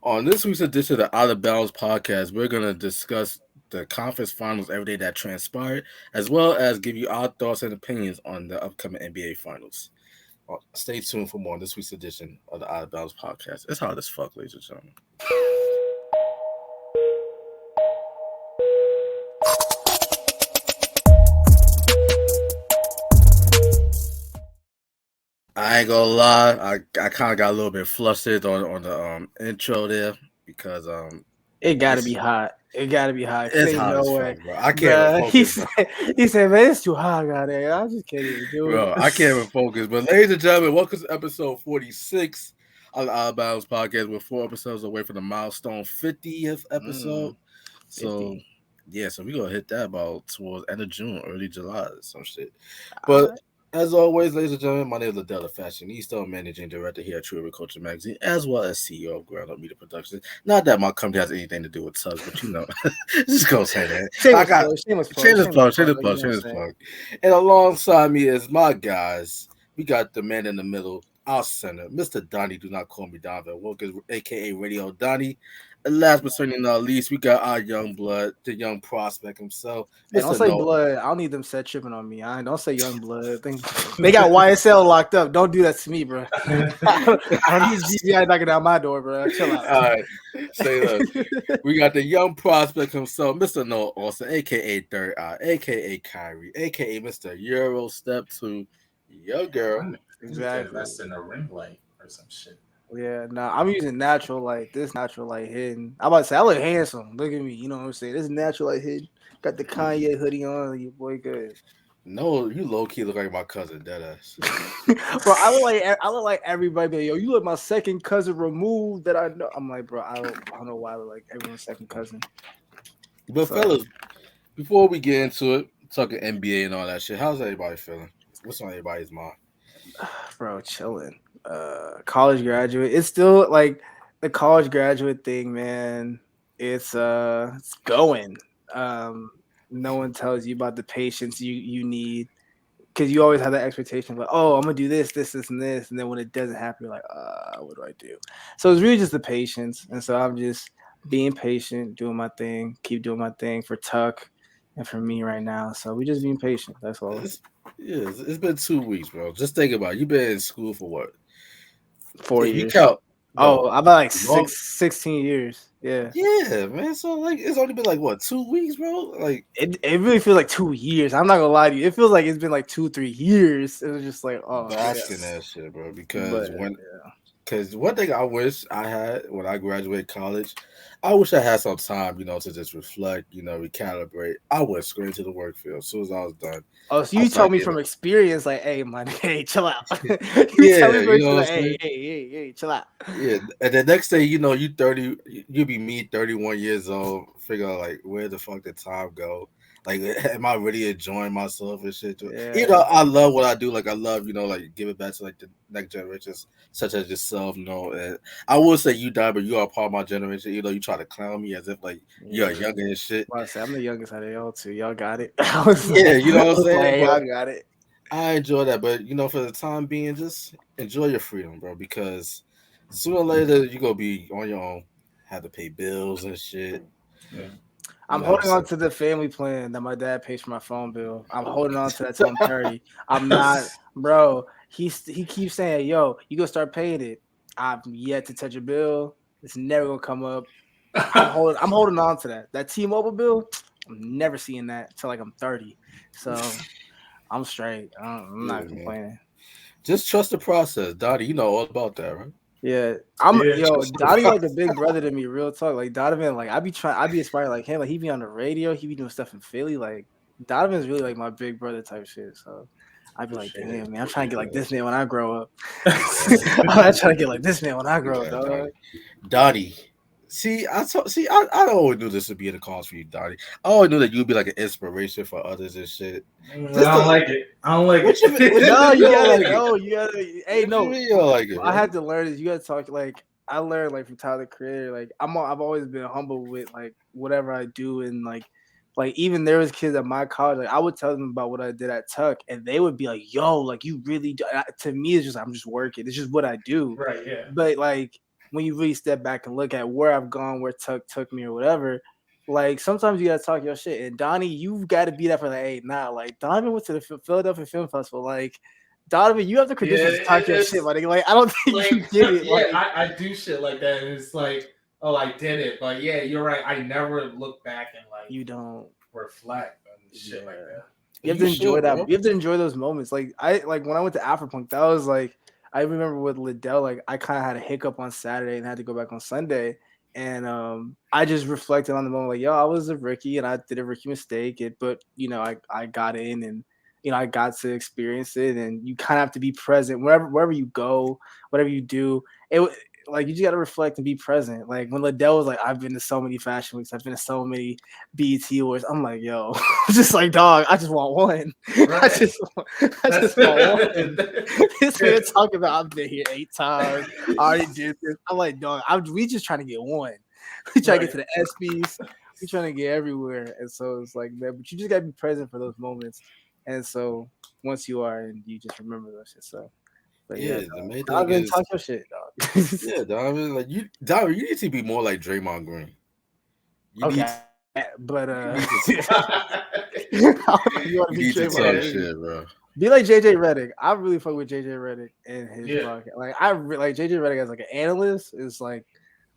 On this week's edition of the Out of Bounds podcast, we're going to discuss the conference finals every day that transpired, as well as give you our thoughts and opinions on the upcoming NBA finals. Stay tuned for more on this week's edition of the Out of Bounds podcast. It's hard as fuck, ladies and gentlemen. I ain't gonna lie, I kind of got a little bit flustered on the intro there because It gotta be it's hot. It gotta be hot. Cause it's ain't hot no as way, fuck, bro. I can't even bro. focus, bro. He said, man, it's too hot out there. I just can't even do it. Bro, I can't even focus. But ladies and gentlemen, welcome to episode 46 of the Out of Bounds podcast. We're 4 episodes away from the milestone 50th episode. 50. So yeah, so we're gonna hit that about towards end of June, early July, or some shit. All But right. as always, ladies and gentlemen, my name is Adela Fashionista, managing director here at True Agriculture Magazine, as well as CEO of Ground Up Media Productions. Not that my company has anything to do with tugs, but you know, just go say that. I got shameless plug. And alongside me is my guys. We got the man in the middle, our center, Mr. Donnie. Do not call me Donovan Wilkins, aka Radio Donnie. And last but certainly not least, we got our young blood, the young prospect himself, Hey, don't Mr. say No. blood. I don't need them set tripping on me. I don't say young blood. They got YSL locked up. Don't do that to me, bro. I don't need GBI knocking down my door, bro. Chill out. All right, say that. We got the young prospect himself, Mr. Noah Austin, aka Third Eye, aka Kyrie, aka Mr. Euro Step 2, your girl. Exactly. Invest in a ring light or some shit. Yeah, nah, I'm using natural light. This natural light hidden. I'm about to say I look handsome. Look at me. You know what I'm saying? This natural light hidden. Got the Kanye hoodie on. Your boy good. No, you low key look like my cousin, deadass. Bro, I look like everybody. But yo, you look my second cousin removed that I know. I'm like, bro, I don't know why I look like everyone's second cousin. But So- fellas, before we get into it, talking NBA and all that shit, how's everybody feeling? What's on everybody's mind? Bro, chilling. College graduate. It's still like the college graduate thing, man. It's going. No one tells you about the patience you need because you always have that expectation of like, oh, I'm gonna do this, and this, and then when it doesn't happen, you're like, what do I do? So it's really just the patience, and so I'm just being patient, doing my thing, keep doing my thing for Tuck and for me right now. So we just being patient. That's all. It's been 2 weeks, bro. Just think about it. You've been in school for what? 4 If you years. count. Oh, No, about like long- 16 years. Yeah. Yeah, man. So like, it's only been like what, 2 weeks, bro? Like, It really feels like 2 years. I'm not gonna lie to you. It feels like it's been like 2-3 years. It was just like, oh, bask in yeah. that shit, bro. Because But, because one thing I wish I had when I graduated college, I wish I had some time, to just reflect, recalibrate. I went straight into the work field as soon as I was done. oh, so I you was told like, me from experience, like, hey, man, hey, chill out. Yeah, tell me from you know what I'm experience, saying? hey, chill out. Yeah, and the next day, you 30, you be me, 31 years old. Figure out like where the fuck did time go? Like, am I really enjoying myself and shit? Yeah. I love what I do. Like, I love like give it back to like the next generations, such as yourself. And I will say you die, but you are part of my generation. You try to clown me as if like you're younger and shit. Well, I say I'm the youngest out of y'all too. Y'all got it. Yeah, you know what I'm saying. Y'all But got it. I enjoy that, but for the time being, just enjoy your freedom, bro. Because sooner or later you gonna be on your own, have to pay bills and shit. Yeah. I'm holding on to the family plan that my dad pays for my phone bill. I'm holding on to that till I'm 30. I'm not, bro. He keeps saying, "Yo, you gonna start paying it." I've yet to touch a bill. It's never gonna come up. I'm holding on to that. That T-Mobile bill, I'm never seeing that until like I'm 30. So I'm straight. I'm not complaining. Just trust the process, Dottie. You know all about that, right? Yeah, Yeah, Donnie like a big brother to me. Real talk, like Donovan, like I be inspired like him. Like he be on the radio, he be doing stuff in Philly. Like Donovan's really like my big brother type shit. So I'd be like, damn man, I'm trying to get like this man when I grow up. I'm trying to get like this man when I grow up, dog. Dottie. I don't always knew this would be in the cause for you, Dottie. I always knew that you'd be like an inspiration for others and shit. I don't like it. No, you gotta know. You gotta. Hey, no. You don't like it, I had to learn this. You gotta talk like I learned like from Tyler the Creator. Like I've always been humble with like whatever I do and like even there was kids at my college. Like I would tell them about what I did at Tuck, and they would be like, "Yo, like you really do." To me, it's just I'm just working. It's just what I do. Right. Yeah. But like when you really step back and look at where I've gone, where Tuck took me or whatever, like sometimes you gotta talk your shit. And Donnie, you've got to be that for like, hey, nah, like Donovan went to the Philadelphia Film Festival. Like Donovan, you have the credentials to talk your shit, my nigga. Like I don't think like, you get it. Yeah, Like, I do shit like that, and it's like, oh, I did it, but yeah, you're right. I never look back and like you don't reflect on shit like that. You have to enjoy that. Bro. You have to enjoy those moments. Like when I went to Afropunk, that was like I remember with Liddell, like I kind of had a hiccup on Saturday and had to go back on Sunday. And I just reflected on the moment, like, yo, I was a rookie and I did a rookie mistake. But I got in and I got to experience it. And you kind of have to be present wherever you go, whatever you do. Like you just got to reflect and be present. Like when Liddell was like, I've been to so many fashion weeks, I've been to so many BET awards. I'm like, yo, just like dog, I just want one. Right. I just want one. This man talking about I've been here 8 times. I already did this. I'm like, dog, we just trying to get one. We trying to get to the ESPYs. We trying to get everywhere. And so it's like, man, but you just gotta be present for those moments. And so once you are, and you just remember those shit. So. But yeah, the main dog, thing is talk your shit, dog. yeah, Donovan, like Donovan, you need to be more like Draymond Green. But you need to talk shit, bro. Be like JJ Redick. I really fuck with JJ Redick and his podcast. Like like JJ Redick as like an analyst is like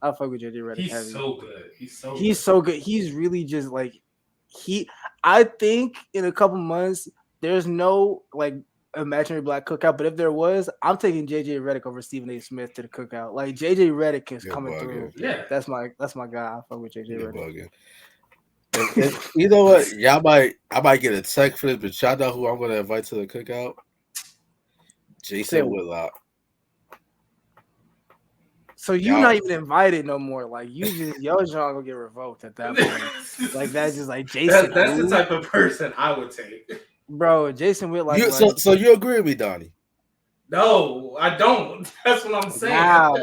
I fuck with JJ Redick. He's so good. He's so good. He's really just like I think in a couple months there's no like imaginary black cookout, but if there was, I'm taking JJ Redick over Stephen A. Smith to the cookout. Like JJ Redick is coming through. Yeah, that's my guy. I fuck with JJ Redick. And you know what? I might get a text for this, but y'all know who I'm gonna invite to the cookout? Jason Whitlock. So you're not even invited no more. Like you just your John gonna get revoked at that point. Like that's just like Jason. That's the type of person I would take. Bro, Jason Whitlock. So you agree with me, Donnie? No, I don't. That's what I'm saying. Now,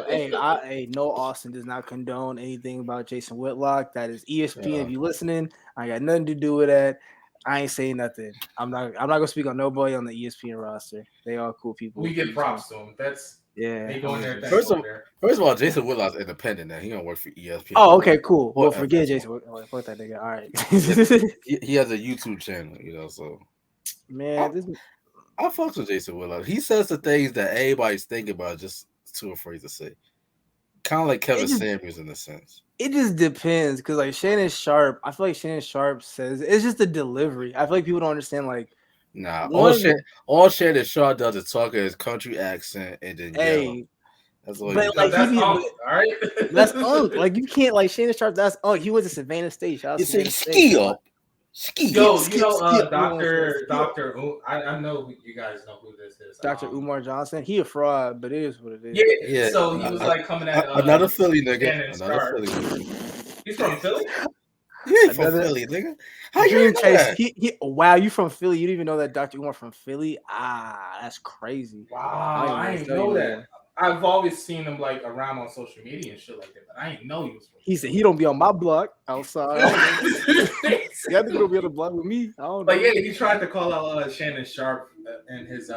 no, Austin does not condone anything about Jason Whitlock. That is ESPN. Yeah. If you listening, I got nothing to do with that. I ain't saying nothing. I'm not gonna speak on nobody on the ESPN roster. They all cool people. We get props to them. They go in there. First of all, Jason Whitlock's independent now. He don't work for ESPN. Oh, okay, cool. Well, forget Jason Whitlock. Fuck that nigga. All right. he has a YouTube channel, so. Man, I fucks with Jason Whitlock. He says the things that everybody's thinking about, just too afraid to say. Kind of like Kevin Samuels in a sense. It just depends, because like Shannon Sharp, I feel like Shannon Sharp says it's just the delivery. I feel like people don't understand like. Nah, all Shannon Sharp does is talk in his country accent and then yell. That's all. But like that's all right. That's like you can't like Shannon Sharp. That's he went to Savannah State. It's a ski up. Doctor. I know you guys know who this is. Dr. Umar Johnson. He a fraud, but it is what it is. Yeah. So he was like coming at another Philly nigga. Another Philly nigga. He's from Philly. You ain't from Philly, nigga. How you know that? Wow, you from Philly? You didn't even know that Dr. Umar from Philly? Ah, that's crazy. Wow, I didn't know that. I've always seen him like around on social media and shit like that, but I didn't know he was. He said he don't be on my block outside. You have to go be on the block with me. I don't know. But yeah, he tried to call out Shannon Sharp and his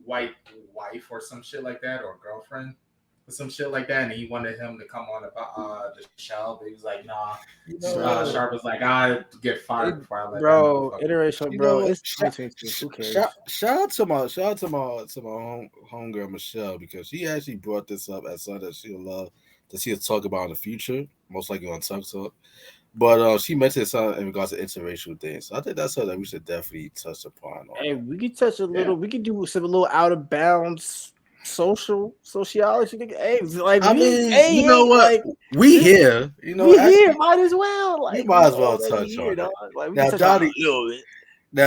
white wife or some shit like that, or girlfriend or some shit like that, and he wanted him to come on about the show, but he was like, nah. Sharp was like, I get fired before I let interracial, bro. It's who cares? Shout out to my homegirl Michelle, because she actually brought this up as something that she would love to see us talk about in the future, most likely on Tuck Talk. But she mentioned something in regards to interracial things. So I think that's something that we should definitely touch upon. Hey, we could touch a little. We could do some little out of bounds sociology. Hey, like you know what? Like, we here. You know, we here. Might as well. Like, you might as well touch on it. Like, now,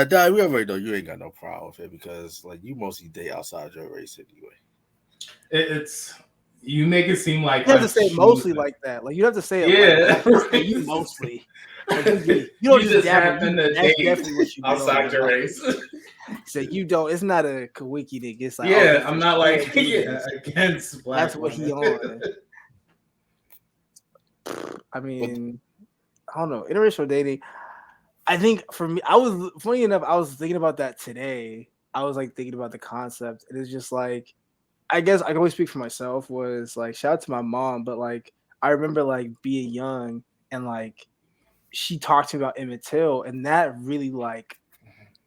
Donnie, we already know you ain't got no problem with it, because like you mostly date outside your race anyway. It's. You make it seem like you have to say it mostly like that. Like you have to say it. Like you mostly. Like, you don't just happen to date outside your race. So you don't. It's not a Kawiki nigga. It's like I'm not like against black. That's what he on. I mean, I don't know. Interracial dating. I think for me, I was thinking about that today. I was like thinking about the concept, and it's just like. I guess I can only speak for myself. Was like shout out to my mom, but like I remember like being young and like she talked to me about Emmett Till, and that really like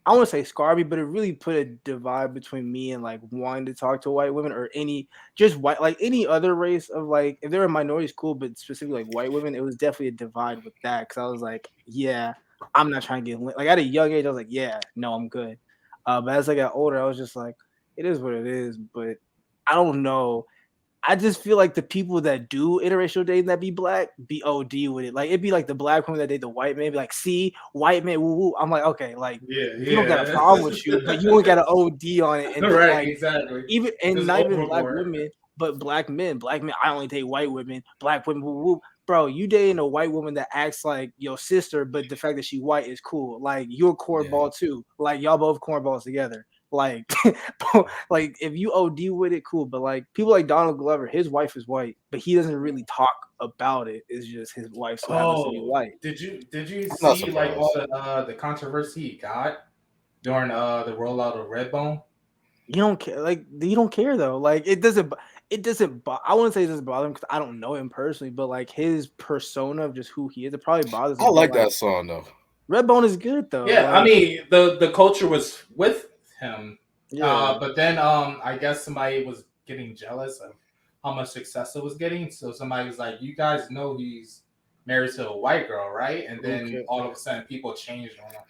I want to say scarred me, but it really put a divide between me and like wanting to talk to white women or any just white like any other race of like if they're a minority, cool, but specifically like white women, it was definitely a divide with that because I was like, yeah, I'm not trying to get like at a young age, I was like, yeah, no, I'm good. But as I got older, I was just like, it is what it is. But I don't know. I just feel like the people that do interracial dating that be black be OD with it. Like it'd be like the black woman that date the white man, be like, see, white man, woo woo. I'm like, okay, like we don't got a problem with you, but you don't got an OD on it. And right, like exactly. even and Just not even black overboard. women, but black men. Black men, I only date white women, black women, woo woo. Bro, you dating a white woman that acts like your sister, but the fact that she white is cool. Like you're a cornball too. Like y'all both cornballs together. Like, like if you OD with it, cool. But like people like Donald Glover, his wife is white, but he doesn't really talk about it. It's just his wife so happens to be white. Did you I'm see not like all surprised. the controversy he got during the rollout of Redbone? You don't care, like you don't care though. Like it doesn't. I wouldn't say it doesn't bother him because I don't know him personally, but like his persona of just who he is, it probably bothers him. I like but, like, that song though. Redbone is good though. Yeah, like, I mean the culture was with him, yeah. but then I guess somebody was getting jealous of how much success it was getting, so somebody was like, "You guys know he's married to a white girl, right?" And then all of a sudden, people changed on him.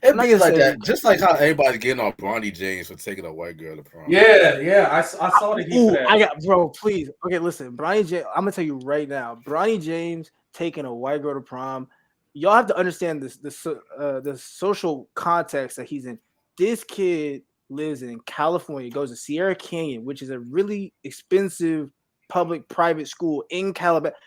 It be like that, just like how everybody's getting on Bronny James for taking a white girl to prom. Yeah, I saw the heat for that. I got, bro, please. Okay, listen, Bronny James, I'm gonna tell you right now, Bronny James taking a white girl to prom. Y'all have to understand the social context that he's in. This kid lives in California, goes to Sierra Canyon, which is a really expensive public private school in Calabasas.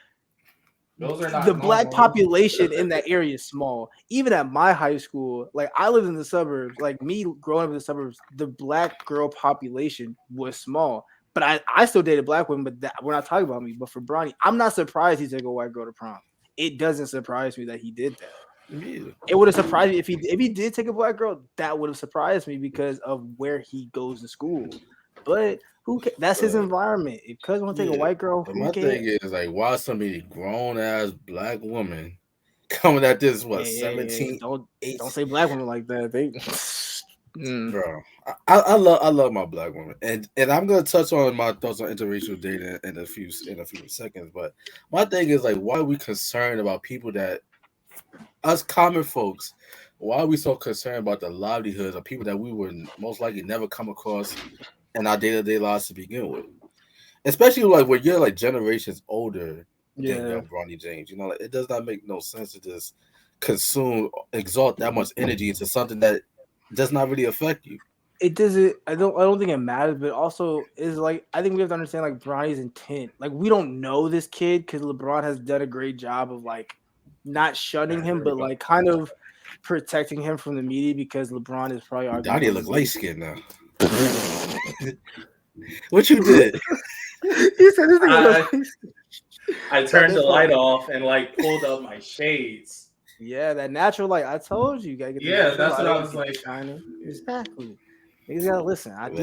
Those are not The black normal. population in that area is small. Even at my high school, like I lived in the suburbs, like me growing up in the suburbs, the black girl population was small. But I still dated black women, but we're not talking about me. But for Bronny, I'm not surprised he took a white girl to prom. It doesn't surprise me that he did that. Yeah. It would have surprised me if he did take a black girl. That would have surprised me because of where he goes to school. But that's his environment. If cuz want to take a white girl, But who my cares? thing is like, why so many grown ass black women coming at this 17? Don't say black women like that. They Bro, I love my black woman, and I'm gonna touch on my thoughts on interracial dating in a few seconds. But my thing is like, why are we concerned about people that us common folks? Why are we so concerned about the livelihoods of people that we would most likely never come across in our day-to-day lives to begin with? Especially like when you're like generations older than young Bronny James. You know, like, it does not make no sense to just exalt that much energy into something that does not really affect you. It doesn't. I don't think it matters, but also is like I think we have to understand like Bronny's intent. Like we don't know this kid because LeBron has done a great job of like not shunning him, but like kind of protecting him from the media because LeBron is probably arguably. Donnie look light skinned now. What you did? He said this I turned the light off and like pulled up my shades. Yeah, that natural light. I told you, gotta get that's what I was like. Shining. Exactly. Niggas gotta listen. I do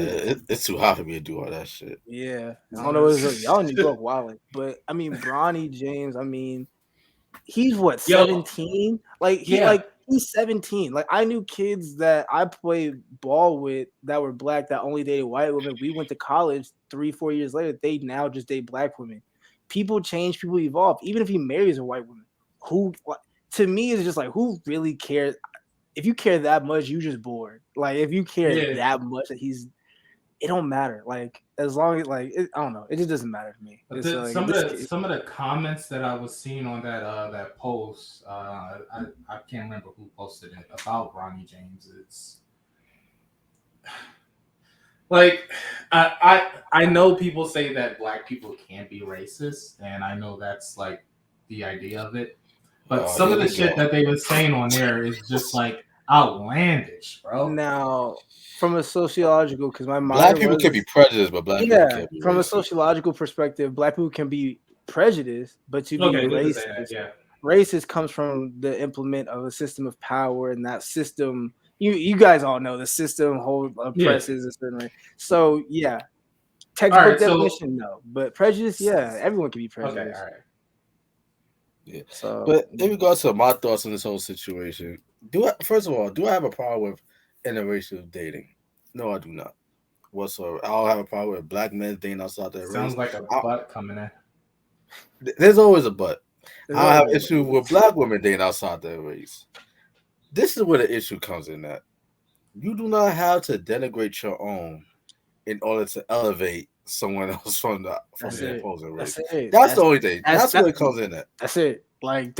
it's too hot for me to do all that shit. Yeah. I don't know what it's y'all in New York wilding. But I mean Bronny James, I mean, he's what, 17? Like he's 17. Like I knew kids that I played ball with that were black that only dated white women. We went to college 3-4 years later. They now just date black women. People change, people evolve. Even if he marries a white woman, to me it's just like who really cares? If you care that much, you just bored. Like if you care that much that it don't matter. Like as long as I don't know, it just doesn't matter to me. Some of the comments that I was seeing on that post, I can't remember who posted it about Bronny James. It's like I know people say that black people can't be racist, and I know that's like the idea of it. But some of the shit that they were saying on there is just like outlandish, bro. Now, from a sociological, because my mind black people can be prejudiced, but black people can't be from racist. a sociological perspective, black people can be prejudiced, but to be racist, racist comes from the implement of a system of power, and that system, you guys all know the system oppresses a certain way. So yeah, Textbook definition, no. But prejudice, yeah, everyone can be prejudiced. Okay, all right. Yeah. So, But in regards to my thoughts on this whole situation, first of all, do I have a problem with interracial dating? No, I do not. Whatsoever. I don't have a problem with black men dating outside their race. Sounds like a butt coming in. There's always a but. I don't have an issue with black women dating outside their race. This is where the issue comes in at. You do not have to denigrate your own in order to elevate someone else from the opposing race. That's the only thing. That's where it comes in at. That's it. Like,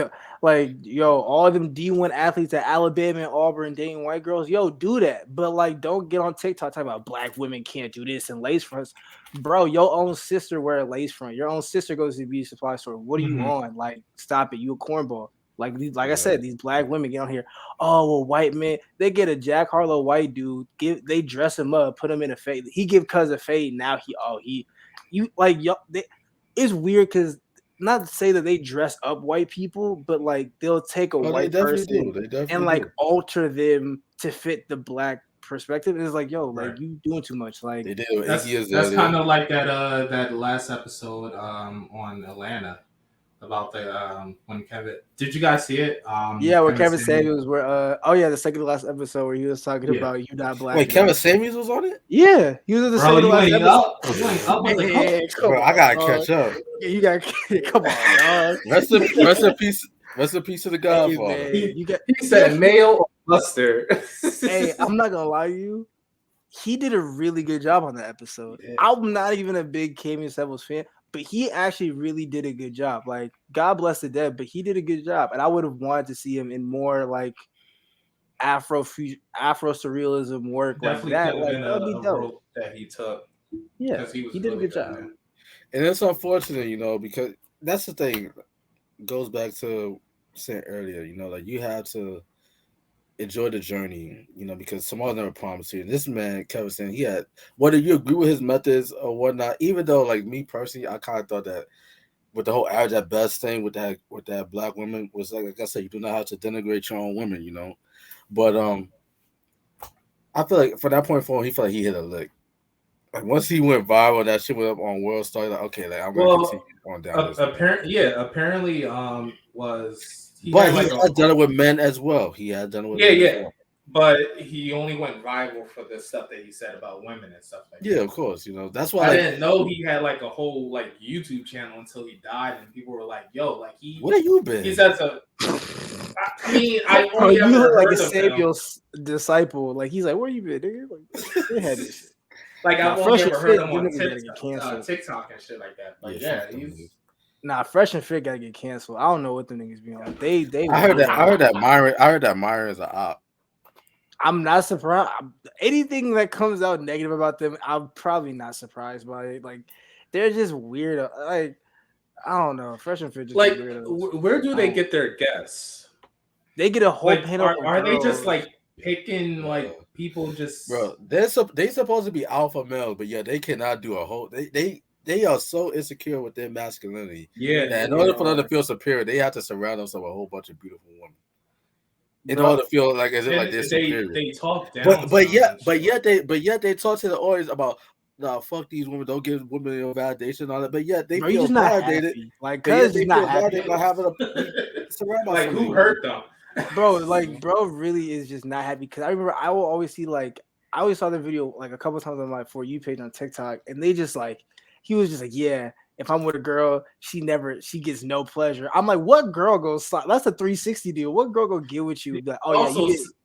yo, all them D1 athletes at Alabama and Auburn dating white girls, yo, do that. But like, don't get on TikTok talking about black women can't do this and lace fronts. Bro, your own sister wear a lace front. Your own sister goes to the beauty supply store. What are you on? Like, stop it. You a cornball. Like I said, these black women get on here. Oh, well, white men, they get a Jack Harlow white dude. They dress him up, put him in a fade. He give cuz a fade. Now it's weird because not to say that they dress up white people, but like they'll take a white person and like alter them to fit the black perspective. It's like, yo, like you doing too much. Like they did. That's kind of like that last episode on Atlanta. About the when Kevin, did you guys see it? Where Kevin Samuels were the second to last episode where he was talking about you not black. Wait, Kevin Samuels was on it? Yeah, he was in the second to last episode. Bro, I gotta catch up. Yeah, you gotta come on, dog. Rest in peace to the Godfather. He said nail or buster. Hey, I'm not gonna lie to you. He did a really good job on that episode. Yeah. I'm not even a big Kevin Samuels fan. But he actually really did a good job. Like, God bless the dead, but he did a good job. And I would have wanted to see him in more like Afro surrealism work. Definitely like that. Like that'd be dope. Rope that he took. Yeah, he did a good job. Man. And it's unfortunate, because that's the thing. It goes back to saying earlier, like you have to enjoy the journey, because tomorrow never promised you. And this man, Kevin, saying he had, whether you agree with his methods or whatnot, even though, like me personally, I kind of thought that with the whole average at best thing with that black woman was like I said, you do not have to denigrate your own women, But I feel like from that point forward, he felt like he hit a lick. Like once he went viral, that shit went up on World Star. Like, okay, like I'm gonna continue on down. Apparently, was. He had done it with men as well. He had done it with men as well. But he only went viral for the stuff that he said about women and stuff like that. Yeah, of course. That's why I didn't know he had like a whole like YouTube channel until he died, and people were like, "Yo, like where you been?" He says I mean, you look like a Samuel's disciple. Like he's like, "Where you been, nigga?" Like they had this shit. Like I've only ever heard him on TikTok and shit like that. Like he's. Nah, Fresh and Fit gotta get canceled. I don't know what the niggas be on. They. I heard that Myron is an op. I'm not surprised. Anything that comes out negative about them, I'm probably not surprised by it. Like they're just weird. Like I don't know. Fresh and Fit just like weird. Where do they get their guests? They get a whole panel. Are they just like picking like people just? Bro, they supposed to be alpha males, but yeah, they cannot do a whole. They are so insecure with their masculinity. Yeah. That in order for them to feel superior, they have to surround themselves with a whole bunch of beautiful women. In order to feel like as if like they're superior. They talk down. But yet they talk to the audience about fuck these women, don't give women your validation and all that. But yet they feel validated. Like cuz they feel validated by having a surround like who hurt them? Bro, really is just not happy because I remember I will always see I always saw the video like a couple times on my For You page on TikTok, and they just like he was just like, yeah, if I'm with a girl, she gets no pleasure. I'm like, what girl goes? That's a 360 deal. What girl go get with you? Like,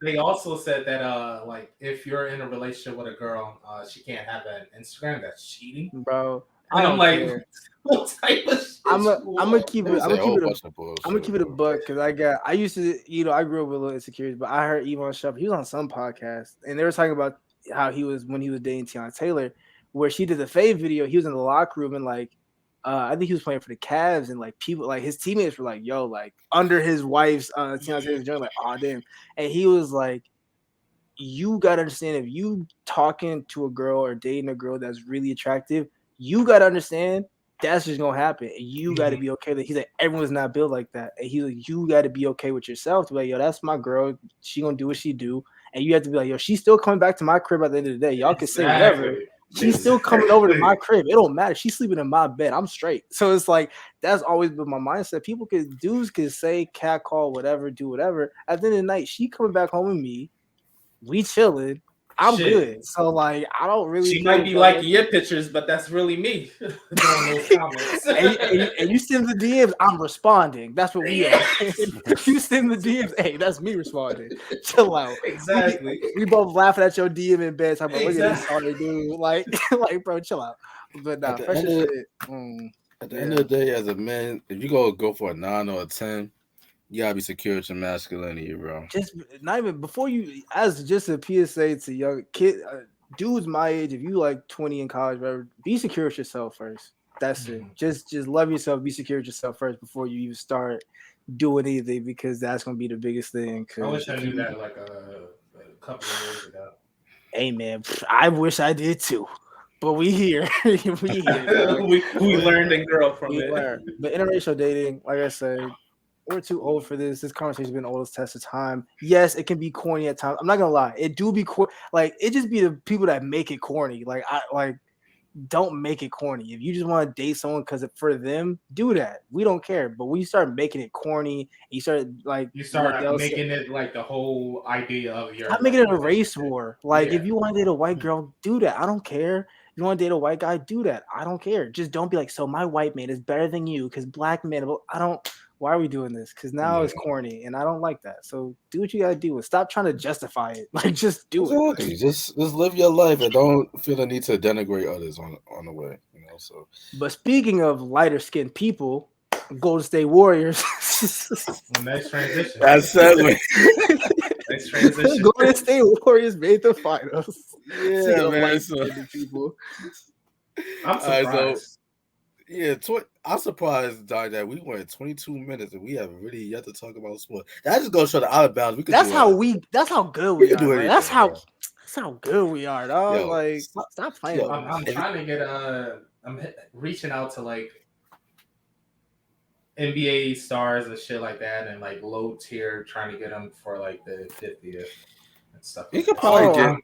they also said that like if you're in a relationship with a girl, she can't have an Instagram. That's cheating, bro. And I'm like, what type of shit? I'm gonna keep it a buck because I used to, I grew up with a little insecurities, but I heard Yvonne Sharp, he was on some podcast, and they were talking about how he was when he was dating Tiana Taylor, where she did the fave video. He was in the locker room and like I think he was playing for the Cavs, and like people like his teammates were like, yo, like under his wife's Tiana Taylor's joint, like, oh damn. And he was like, you gotta understand, if you talking to a girl or dating a girl that's really attractive, you gotta understand that's just gonna happen. And you gotta be okay with it. He's like, everyone's not built like that. And he's like, you gotta be okay with yourself to be like, yo, that's my girl. She gonna do what she do. And you have to be like, yo, she's still coming back to my crib at the end of the day. Y'all can say whatever, She's still coming over to my crib. It don't matter. She's sleeping in my bed. I'm straight. So it's like that's always been my mindset. Dudes could say cat call, whatever, do whatever. At the end of the night, she coming back home with me. We chilling. I'm good. So like I don't really. She might be liking your pictures, but that's really me doing those comments. and you send the DMs, I'm responding. That's what we are. You send the DMs, hey, that's me responding. Chill out. Exactly. We both laughing at your DM in bed, talking about look at this sorry dude. Like bro, chill out. But nah, fresh shit. At the end of the day, as a man, if you go for a 9 or a 10, you gotta be secure with your masculinity, bro. Just not even before you, as just a PSA to young dudes my age. If you like 20 in college, whatever, be secure with yourself first. That's it. Just love yourself. Be secure with yourself first before you even start doing anything, because that's gonna be the biggest thing. I wish I knew that like a couple of years ago. Hey man, I wish I did too. But we here. we here. we learned and grow from it. Learned. But interracial dating, like I said, we're too old for this. This conversation's been old as test of time. Yes, it can be corny at times. I'm not gonna lie. It do be like it just be the people that make it corny. Like don't make it corny. If you just want to date someone because for them, do that. We don't care. But when you start making it corny, you start making it like the whole idea of your. I'm making it a race war. Like if you want to date a white girl, do that. I don't care. You want to date a white guy, do that. I don't care. Just don't be like, so my white man is better than you because black men. I don't. Why are we doing this? Because now it's corny, and I don't like that. So do what you gotta do, and stop trying to justify it. Like just do it. Just live your life, and don't feel the need to denigrate others on the way. You know. So. But speaking of lighter skinned people, Golden State Warriors. Nice transition. That's settling. Nice transition. Golden State Warriors made the finals. Yeah, man. People. I'm surprised. I'm surprised, Doc, that we went 22 minutes and we haven't really yet to talk about sports. That just goes to show the out of bounds. That's how good we are. That's how good we are, dog. Like stop playing. I'm trying to get I'm reaching out to like NBA stars and shit like that, and like low tier, trying to get them for like the 50th and stuff. You could probably get.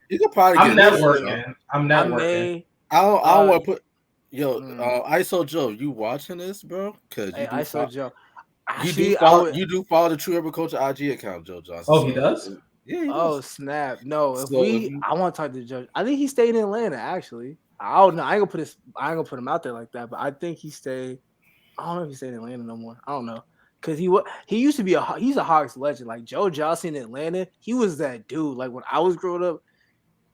I'm networking. I don't want to put. Yo, ISO Joe, you watching this, bro? Cause ISO Joe, you do follow the True Agriculture IG account, Joe Johnson. Oh, he does. Yeah. He does. Snap! No, I want to talk to Joe. I think he stayed in Atlanta. Actually, I don't know. I ain't gonna put him out there like that. But I think he stayed. I don't know if he stayed in Atlanta no more. I don't know. Cause he used to be he's a Hawks legend. Like Joe Johnson in Atlanta, he was that dude. Like when I was growing up,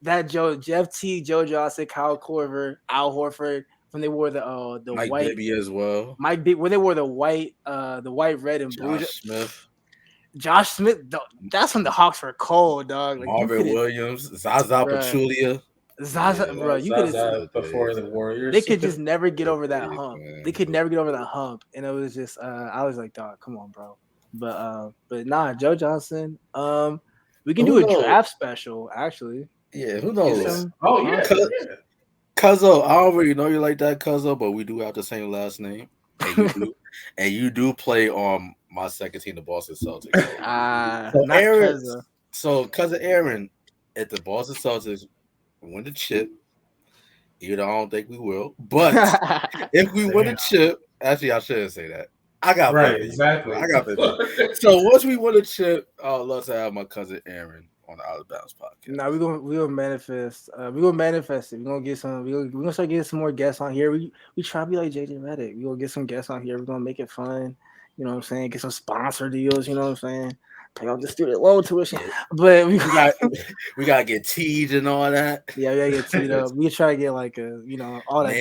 that Jeff T, Joe Johnson, Kyle Korver, Al Horford. When they wore the Mike white Bibby as well. Mike Bibby, when they wore the white, red and blue. Josh Smith. That's when the Hawks were cold, dog. Like, Marvin Williams, Zaza Pachulia. Bro, you could before the Warriors. They could just never get over that hump. They could never get over that hump, and it was just. I was like, dog, come on, bro. But nah, Joe Johnson. We can do a draft special, actually. Yeah, who knows? Cuzzo, I don't really know you like that, Cuzzo, but we do have the same last name, and you do play on my second team, the Boston Celtics. So cousin Aaron, if the Boston Celtics win the chip, I don't think we will, but if we win the chip, actually I shouldn't say that. I got exactly. I got 50. So once we win the chip, I'd love to have my cousin Aaron on the Out of Bounds podcast. Nah, we're gonna manifest. We're gonna manifest it. We're gonna get some. We're gonna start getting some more guests on here. We try to be like JJ Redick. We're gonna get some guests on here. We're gonna make it fun. You know what I'm saying? Get some sponsor deals. You know what I'm saying? Pay off the student loan tuition. But we gotta get teed and all that. Yeah, we gotta get teed up. We try to get like all that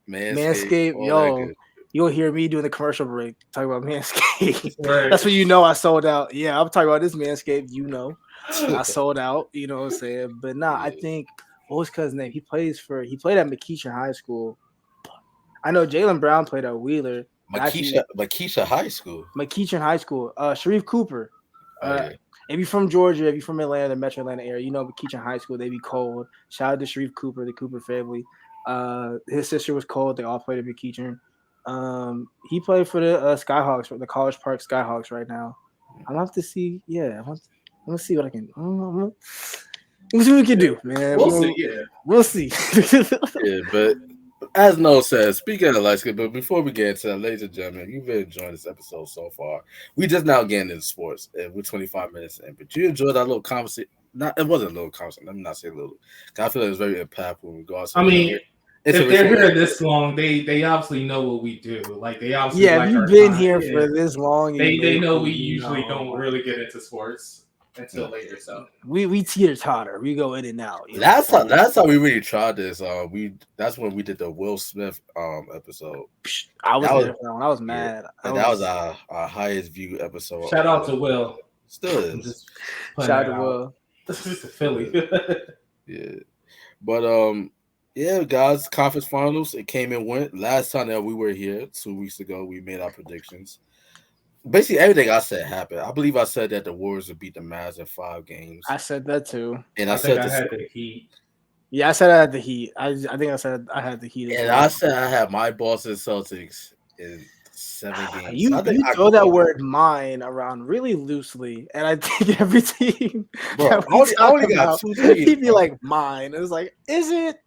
Manscaped. Yo, you'll hear me doing the commercial break talking about Manscaped. Right. That's when you know I sold out. Yeah, I'm talking about this Manscaped. I sold out, you know what I'm saying? But I think what was cousin's name? He played at McKeeshan High School. I know Jaylen Brown played at Wheeler. McKeeshan High School. McKeeshan High School. Sharif Cooper. If you're from Georgia, if you're from Atlanta, the Metro Atlanta area, you know McKeeshan High School, they be cold. Shout out to Sharif Cooper, the Cooper family. His sister was cold. They all played at McKeeshan. He played for the Skyhawks, for the College Park Skyhawks right now. I'm gonna have to see. Yeah, I'm gonna see what I can. We'll see what we can do, man. We'll see. Yeah, we'll see. Yeah, but as Noah said, speaking of light skin, but before we get into that, ladies and gentlemen, you've been enjoying this episode so far. We just now getting into sports, and we're 25 minutes in. But you enjoyed that little conversation. It wasn't a little conversation. Let me not say little. I feel like it was very impactful in regards to. I mean, if they're here this long, they obviously know what we do. Like they obviously if you've been here for this long, they know we usually don't really get into sports until later. So we teeter totter. We go in and out. That's how we really tried this. That's when we did the Will Smith episode. I was mad. And that was our highest view episode. Shout out to Will. Still is. Shout out to Will. This is Philly. Yeah. But yeah, guys, conference finals. It came and went. Last time that we were here 2 weeks ago, we made our predictions. Basically, everything I said happened. I believe I said that the Warriors would beat the Mavs in 5 games. I said that too. And I said I had the Heat. Yeah, I said I had the Heat. I think I said I had the Heat. And I said I had my Boston Celtics in 7 games. You throw that word "mine" around really loosely, and I think every team. Bro, I only got 2 teams. He'd be like, "Mine." It was like, is it?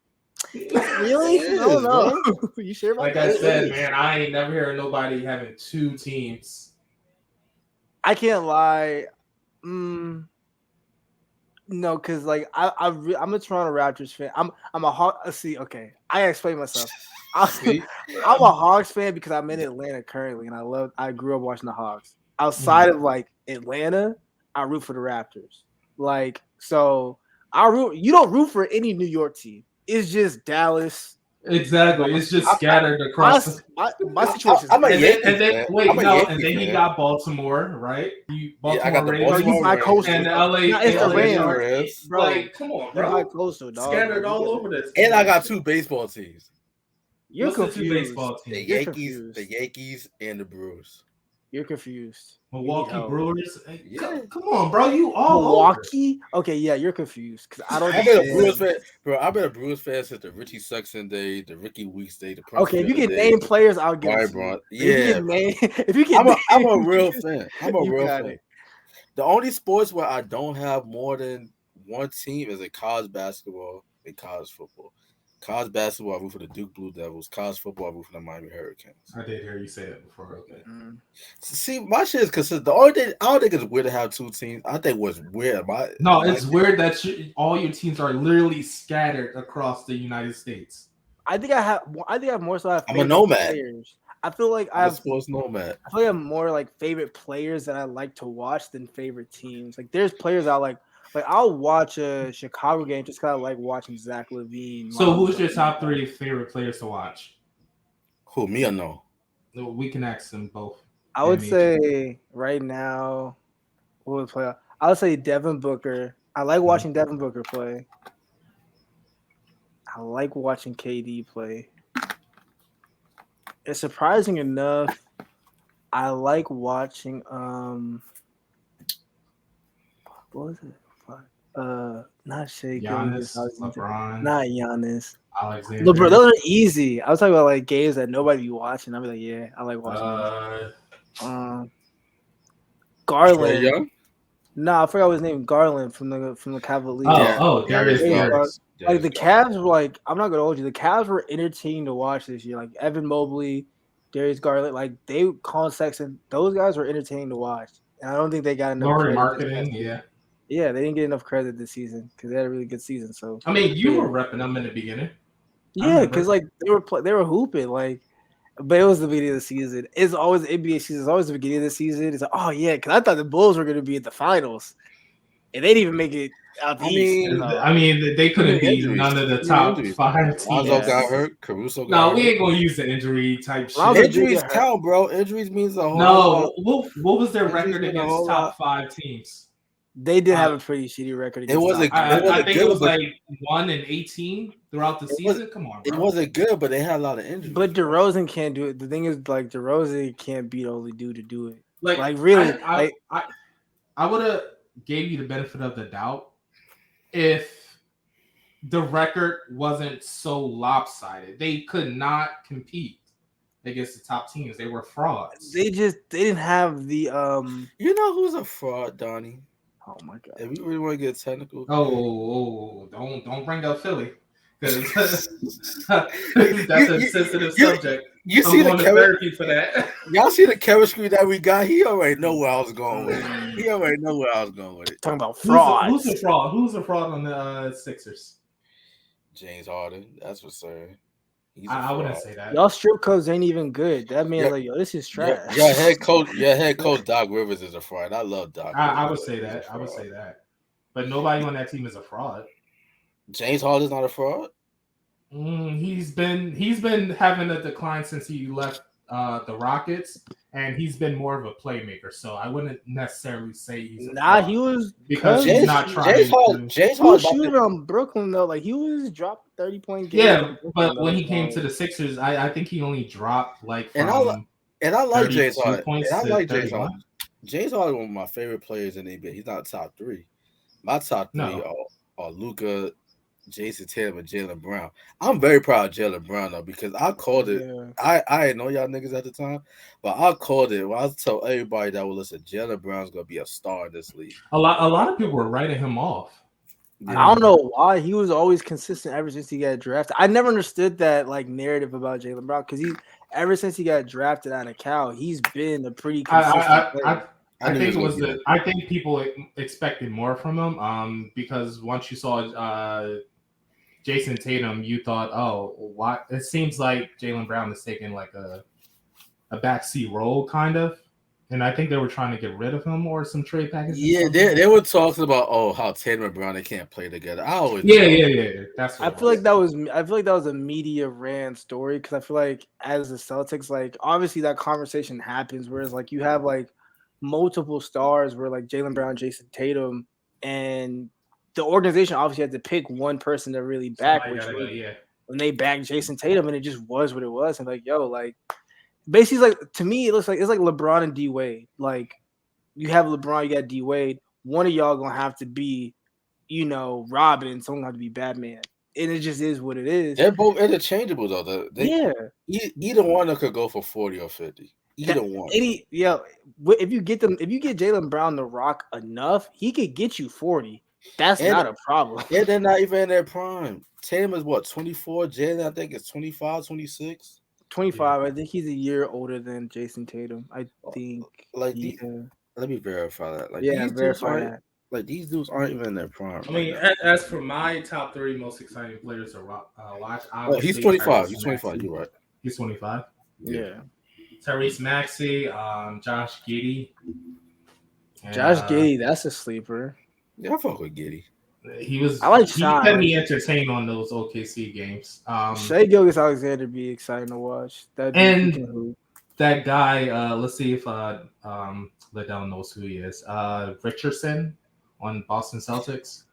Really? I don't know. You sure about that? Like I said, man, I ain't never heard nobody having 2 teams. I can't lie. No, because like I'm a Toronto Raptors fan. I'm a Hawk. See, okay, I explain myself. I'm a Hawks fan because I'm in Atlanta currently, and I grew up watching the Hawks. Outside of like Atlanta, I root for the Raptors. Like, so you don't root for any New York team. It's just Dallas. Exactly, it's just scattered across. My situation. And then he got Baltimore, right? I got the Baltimore my coastal. And LA. It's the Rams. Bro, like, come on, bro. My coastal, dog. Scattered all over this. And I got 2 baseball teams. You're confused. 2 baseball teams? The Yankees, and the Brewers. You're confused. Milwaukee Brewers. Hey, yeah. Come on, bro. You all Milwaukee? Over. Okay, yeah, you're confused because I don't. I've been a Brewers fan, bro. I've been a Brewers fan since the Richie Sexton day, the Ricky Weeks day, the Prince. Okay, if you can name players, I'll get it. Yeah, if you can, I'm a real fan. I'm a real fan. The only sports where I don't have more than one team is in college basketball and college football. College basketball, I root for the Duke Blue Devils. College football, I root for the Miami Hurricanes. I did hear you say it before. Okay. See, my shit is consistent. The only thing I don't think it's weird to have 2 teams. I think what's weird. It's weird that all your teams are literally scattered across the United States. I think I have more so. I'm a nomad. Players. I feel like I'm a sports nomad. I feel like I have more like favorite players that I like to watch than favorite teams. Like there's players I like. Like I'll watch a Chicago game just kind of like watching Zach LaVine. So who's your top 3 favorite players to watch? Who, me or no? No, we can ask them both. I would say right now, what would play? I would say Devin Booker. I like watching Devin Booker play. I like watching KD play. It's surprising enough. I like watching. What was it? Not Shea. Giannis, LeBron. Not Giannis. Alexander. LeBron. Those are easy. I was talking about like games that nobody be watching. I'll be like, yeah, I like watching. Garland. Young? Nah, I forgot his name. Garland from the Cavaliers. Darius Garland. Like the Cavs were like, I'm not gonna hold you. The Cavs were entertaining to watch this year. Like Evan Mobley, Darius Garland, like Colin Sexton. Those guys were entertaining to watch. And I don't think they got enough credit. Marketing, yeah. Yeah, they didn't get enough credit this season because they had a really good season. So I mean, you were repping them in the beginning. Yeah, because like they were hooping like, but it was the beginning of the season. It's always the NBA season. It's always the beginning of the season. It's like, oh yeah, because I thought the Bulls were going to be at the finals, and they didn't even make it out the East. I mean, they couldn't be none of the top 5 teams. Lonzo got hurt. Caruso got hurt. No, we ain't gonna use the injury type shit. Injuries count, bro. Injuries means a whole. No, what was their record against top 5 teams? They did have a pretty shitty record. It wasn't. I think it was like 1-18 throughout the season. Come on, bro. It wasn't good, but they had a lot of injuries. But DeRozan can't do it. The thing is, like DeRozan can't be the only dude to do it. Like really, I would have gave you the benefit of the doubt if the record wasn't so lopsided. They could not compete against the top teams. They were frauds. They didn't have the You know who's a fraud, Donnie? Oh my god! If you really want to get technical, don't bring up Philly because that's a sensitive subject. You I'm see going to therapy for that. Y'all see the chemistry that we got? He already know where I was going with it. He already know where I was going with it. Talking about fraud. Who's the fraud? Who's the fraud on the Sixers? James Harden. That's what's saying. I wouldn't say that. Y'all strip clubs ain't even good. That man's like, yo, this is trash. Your head coach Doc Rivers is a fraud. I love Doc. I would say that. I would say that. But nobody on that team is a fraud. James Harden's not a fraud. He's been having a decline since he left the Rockets, and he's been more of a playmaker. So I wouldn't necessarily say he's a fraud he was because he's not trying. James Harden was shooting on Brooklyn though. Like he was dropping 30-point games. Yeah, but when he came to the Sixers, I think he only dropped like from and I like James Harden. Points and I like 31. James Harden. James Harden is one of my favorite players in the NBA. He's not top 3. My top 3 are Luka, Jason Tatum, and Jaylen Brown. I'm very proud of Jaylen Brown though because I called it. Yeah. I didn't know y'all niggas at the time, but I called it. When I told everybody that would listen, Jaylen Brown's gonna be a star in this league. A lot of people were writing him off. Yeah. I don't know why he was always consistent ever since he got drafted. I never understood that like narrative about Jaylen Brown because ever since he got drafted out of Cal, he's been a pretty consistent player. I think people expected more from him because once you saw Jason Tatum, you thought, oh, what? It seems like Jaylen Brown is taking like a backseat role, kind of. And I think they were trying to get rid of him or some trade packages. Yeah, they were talking about how Tatum and Brown they can't play together. Yeah. That's. I feel like that was a media ran story because I feel like as the Celtics, like obviously that conversation happens, whereas like you have like multiple stars where like Jaylen Brown, Jason Tatum, and the organization obviously had to pick one person to really back, when they backed Jason Tatum, and it just was what it was. And like, yo, like basically, like to me, it looks like it's like LeBron and D Wade. Like you have LeBron, you got D Wade. One of y'all gonna have to be, Robin. Someone have to be Batman, and it just is what it is. They're both interchangeable though. Either one could go for 40 or 50. Either one. If you get Jaylen Brown to rock enough, he could get you 40. That's not a problem. Yeah, they're not even in their prime. Tatum is what, 24? Jaylen, I think, is 25, 26. 25. I think he's a year older than Jason Tatum. I think. Let me verify that. Verify that. Like these dudes aren't even in their prime. I mean, as for my top 3 most exciting players to watch, he's 25. He's 25. You're right. He's 25. Yeah. Tyrese Maxey, Josh Giddey. Josh Giddey, that's a sleeper. Yeah, I fuck with Giddey. He kept me entertained on those OKC games. Shai Gilgeous-Alexander be exciting to watch. That guy, let's see if Liddell knows who he is. Richardson on Boston Celtics.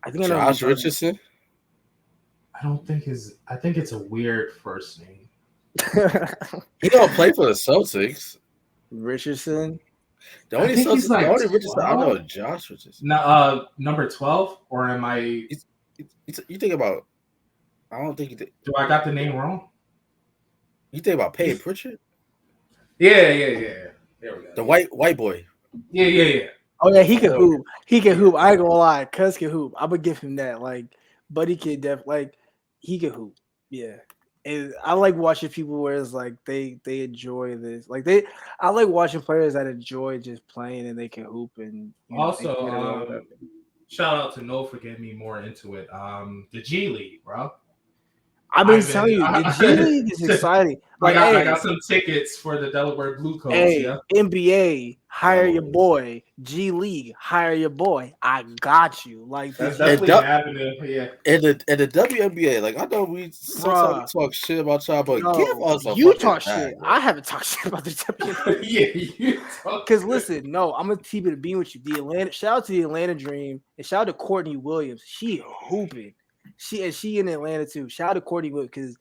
I think Josh Richardson. I think it's a weird first name. He don't play for the Celtics. Richardson. The only Richardson I know is Josh Richardson. No, number 12, or am I? You think about? I don't think you think. Do I got the name wrong? You think about Payton Pritchard? Yeah. There we go. The white boy. Yeah. Oh yeah, he can hoop. He can hoop. I ain't gonna lie, Cuz can hoop. I'm gonna give him that. Like, Buddy kid, he can hoop. Yeah. And I like watching people where it's like they enjoy this. Like I like watching players that enjoy just playing and they can hoop and also shout out to No for getting me more into it. The G League, bro. I've been telling you, the G League is exciting. I got some tickets for the Delaware Blue Coats. Hey, NBA, hire your boy. G League, hire your boy. I got you. Like that's definitely happening. Yeah. And the WNBA, like I know we sometimes talk shit about y'all, but give us a you talk shit. Bro. I haven't talked shit about the WNBA. Yeah, you talk. Because listen, no, I'm gonna keep it a being with you. Shout out to the Atlanta Dream and shout out to Courtney Williams. She hooping. She in Atlanta too. Shout out to Courtney Williams because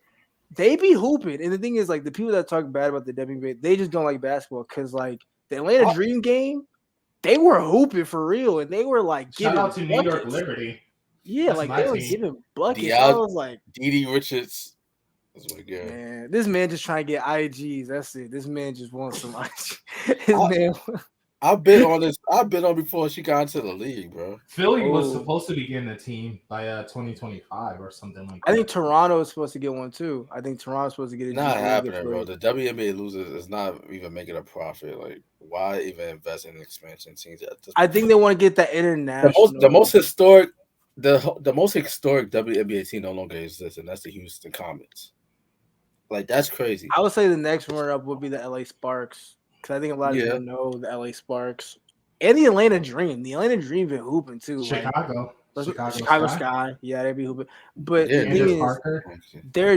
they be hooping. And the thing is, like the people that talk bad about the WNBA, they just don't like basketball because like the Atlanta Dream game, they were hooping for real and they were like giving. Shout out to New York Liberty. Yeah, that's like they were giving buckets. I was like, Dee Richards. That's what good. Man, this man just trying to get IGs. That's it. This man just wants some IG. I've been on this. I've been on before she got into the league, bro. Philly was supposed to be getting a team by 2025 or something like that. I think Toronto is supposed to get one too. I think Toronto's supposed to get a Not G happening, bro. The WNBA losers is not even making a profit. Like, why even invest in expansion teams? I think they want to get that international. The most historic WNBA team no longer exists, and that's the Houston Comets. Like, that's crazy. I would say the next runner-up would be the LA Sparks, because I think a lot of people know the LA Sparks and the Atlanta Dream. The Atlanta Dream been hooping too. Chicago Sky. Yeah, they be hooping. But Yeah, the thing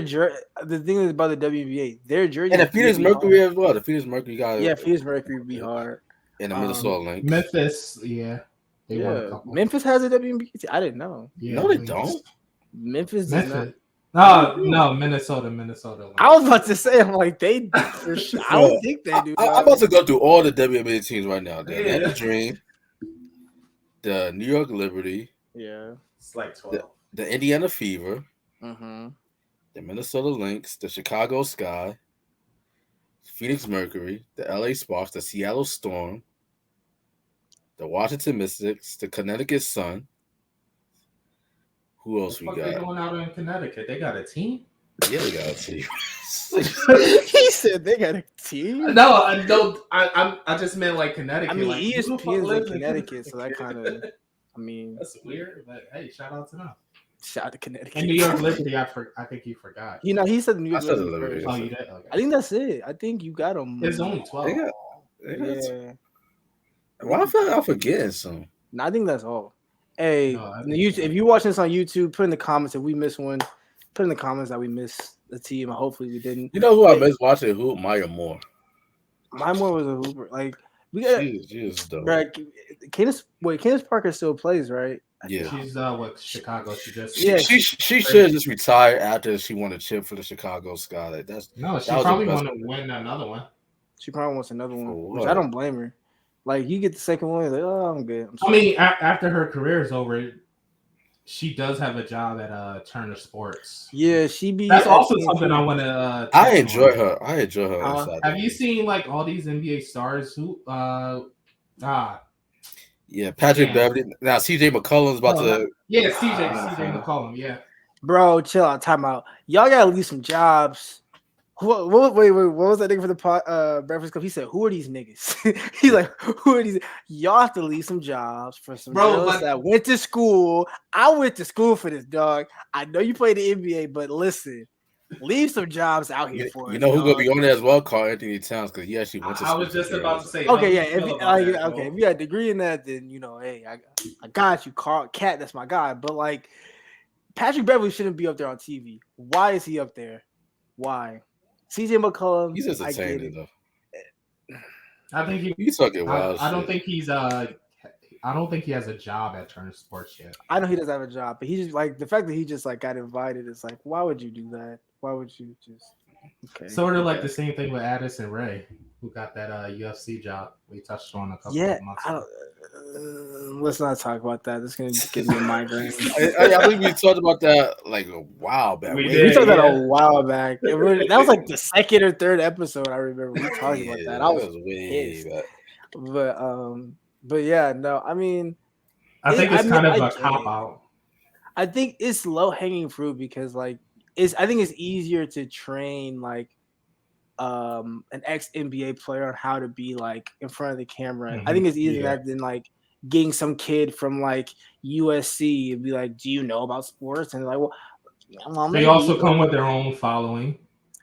is, the thing is about the WNBA, their jersey and the Phoenix Mercury as well. The Phoenix Mercury got Phoenix Mercury be hard. And the Minnesota Lynx. Memphis, they won a couple. Memphis has a WNBA team. I didn't know. Yeah, no, they don't. Memphis does not. No, Minnesota. I was about to say, I'm like, they. I don't think they do. I'm about to go through all the WNBA teams right now. The Atlanta Dream, the New York Liberty. Yeah, it's like 12. The Indiana Fever. Mm-hmm. The Minnesota Lynx, the Chicago Sky, Phoenix Mercury, the LA Sparks, the Seattle Storm, the Washington Mystics, the Connecticut Sun. Who else we got? They going out in Connecticut? They got a team? Yeah, they got a team. He said they got a team. No, I don't. I just meant like Connecticut. I mean, like, ESPN's in Connecticut, so that kind of. I mean, that's weird, but hey, shout out to them. Shout out to Connecticut. And New York Liberty, I think you forgot. You know, he said New York Liberty. Oh, you did? Okay. I think that's it. I think you got them. It's only 12. Yeah. Well, I feel like I'm forgetting some. No, I think that's all. Hey, if you're watching this on YouTube, put in the comments if we missed one. Put in the comments that we missed the team. Hopefully we didn't. You know who I missed watching? Who? Maya Moore. Maya Moore was a hooper. Like we got. She is dope. Right, Candace Parker still plays, right? Yeah, she's with Chicago. She should just retire after she won a chip for the Chicago Sky. Like, she probably want to win another one. She probably wants another one, which I don't blame her. Like you get the second one, like, oh, I'm good. I mean, after her career is over, she does have a job at Turner Sports. Yeah, That's also something I want to. I enjoy her. Have you seen like all these NBA stars who? Yeah, Patrick Beverly. Now CJ McCollum's about to. Yeah, CJ McCollum. Yeah, bro, chill out. Time out. Y'all gotta leave some jobs. Wait, what was that nigga for the Breakfast Club? He said, "Who are these niggas?" He's like, "Who are these?" Y'all have to leave some jobs for some girls that went to school. I went to school for this, dog. I know you played the NBA, but listen, leave some jobs out here for us. You know who's gonna be on there as well? Carl Anthony Towns, because he actually went to school. I was just about to say. Okay, yeah. If you got a degree in that, then hey, I got you, Carl. Cat, that's my guy. But like, Patrick Beverly shouldn't be up there on TV. Why is he up there? Why? CJ McCollum. He's just entertaining though. I think he's talking wild. I don't think he's I don't think he has a job at Turner Sports yet. I know he doesn't have a job, but he just like the fact that he just like got invited is like, why would you do that? Why would you just? Okay. Sort of like the same thing with Addison Rae, who got that UFC job we touched on a couple of months ago. Let's not talk about that. That's gonna give me a migraine. I believe we talked about that like a while back. We talked about that a while back. That was like the second or third episode. I remember we talked about that. I was way back. But yeah, no. I mean, I think it's kind of a cop out. I think it's low hanging fruit because like I think it's easier to train like an ex NBA player on how to be like in front of the camera. Mm-hmm. I think it's easier than like getting some kid from like USC and be like, "Do you know about sports?" And like, well, they also come with their own following.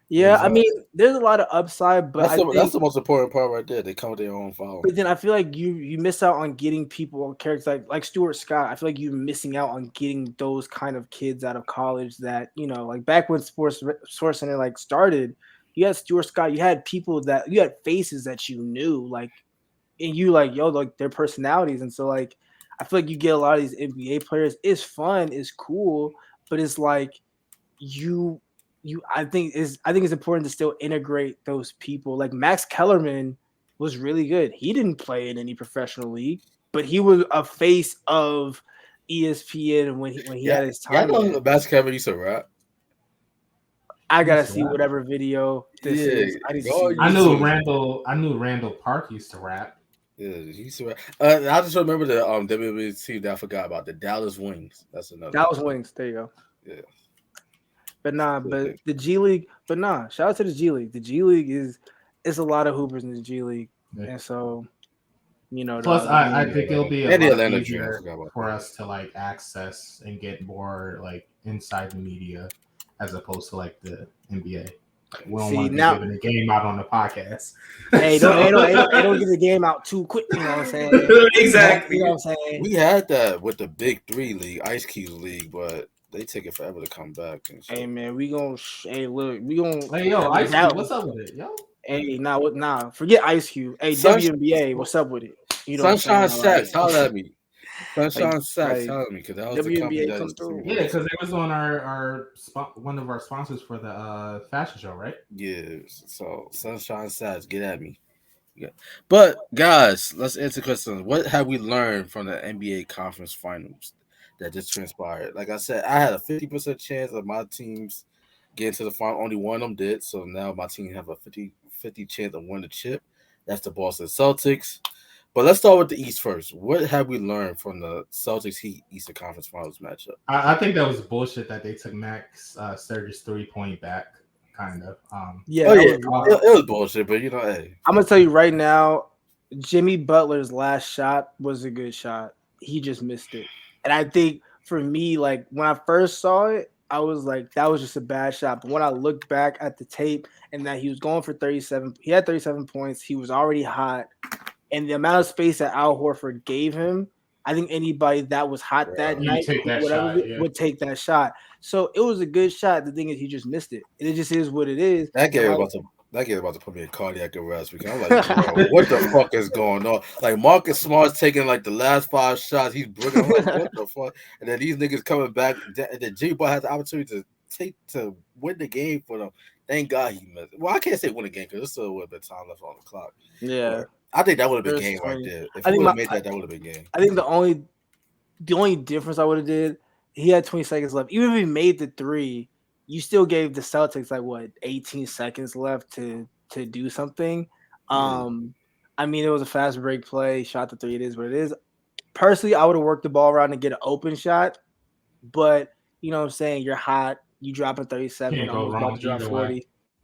Yeah, I mean, there's a lot of upside, but that's the most important part right there. They come with their own following. But then I feel like you miss out on getting people, characters like Stuart Scott. I feel like you're missing out on getting those kind of kids out of college that, you know, like back when Sports Center like started, you had Stuart Scott, you had people that you had faces that you knew, like, and you like, yo, like their personalities. And so like I feel like you get a lot of these NBA players. It's fun, it's cool, but it's like I think it's important to still integrate those people. Like Max Kellerman was really good. He didn't play in any professional league, but he was a face of ESPN when he had his time. I know Max Kellerman used to rap. I gotta see whatever video this is. I knew Randall Park used to rap. Yeah, I just remember the WWE team that I forgot about, the Dallas Wings. That's another. Dallas Wings. There you go. Yeah. But nah, but the G League. But nah, shout out to the G League. The G League is it's a lot of hoopers in the G League, and so Plus, I think it'll be a and the lot Atlanta Dream. I easier forgot about for that. us to like access and get more like inside the media as opposed to like the NBA. We don't want to be giving the game out on the podcast. Hey, don't give the game out too quick. You know what I'm saying? Exactly. You know what I'm saying? We had that with the Big Three League, Ice Cube League, but they take it forever to come back. And hey man, we gonna look, we gonna hey yo, Ice Cube, what's up with it, yo? Hey, nah, forget Ice Cube. Hey, WNBA, what's up with it? You know Sunshine Sacks, holla at me. Sunshine Sacks, holla at me, because that was the company that come through. Yeah, because it was on our one of our sponsors for the fashion show, right? Yeah, so Sunshine Sacks, get at me. Yeah. But guys, let's answer questions. What have we learned from the NBA conference finals that just transpired? Like I said, I had a 50% chance of my teams getting to the final. Only one of them did, so now my team have a 50 chance of winning the chip. That's the Boston Celtics. But let's start with the East first. What have we learned from the Celtics Heat Eastern Conference Finals matchup? I think that was bullshit that they took Max Sturgis 3-point back, kind of. It was bullshit, but hey. I'm gonna tell you right now, Jimmy Butler's last shot was a good shot. He just missed it, and I think for me, like when I first saw it, I was like, that was just a bad shot. But when I looked back at the tape and that he was going for 37, he had 37 points. He was already hot. And the amount of space that Al Horford gave him, I think anybody that was hot that night would take that shot. So it was a good shot. The thing is, he just missed it. And it just is what it is. That game about to put me in cardiac arrest because I'm like, bro, what the fuck is going on? Like Marcus Smart's taking like the last 5 shots. He's brilliant. I'm like, what the fuck? And then these niggas coming back. And then Jimmy Butler has the opportunity to win the game for them. Thank God he missed. Well, I can't say win the game because there's still would have been time left on the clock. Yeah. But I think that would have been game right there. If he would have made that would have been game. I think the only difference I would have did, he had 20 seconds left. Even if he made the 3, you still gave the Celtics like 18 seconds left to do something. I mean, it was a fast break play, shot the 3. It is what it is. Personally, I would have worked the ball around to get an open shot, but you know what I'm saying? You're hot. You dropping 37. Almost about to drop 40. Way.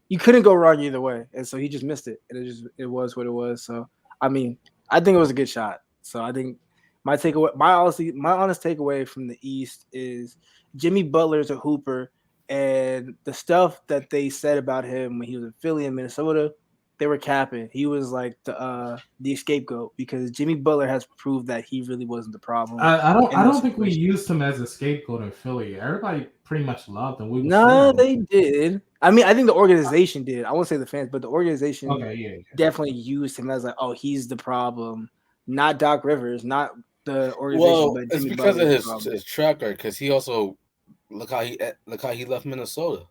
You couldn't go wrong either way, and so he just missed it. And it was what it was. So I mean, I think it was a good shot. So I think my honest takeaway from the East is Jimmy Butler's a hooper, and the stuff that they said about him when he was in Philly and Minnesota, they were capping. He was like the scapegoat because Jimmy Butler has proved that he really wasn't the problem. I don't think we used him as a scapegoat in Philly. Everybody pretty much loved him. They did. I mean, I think the organization did. I won't say the fans, but the organization definitely used him as like, oh, he's the problem, not Doc Rivers, not the organization. Well, but it's Jimmy because Butler of his track record. Because he also look how he left Minnesota.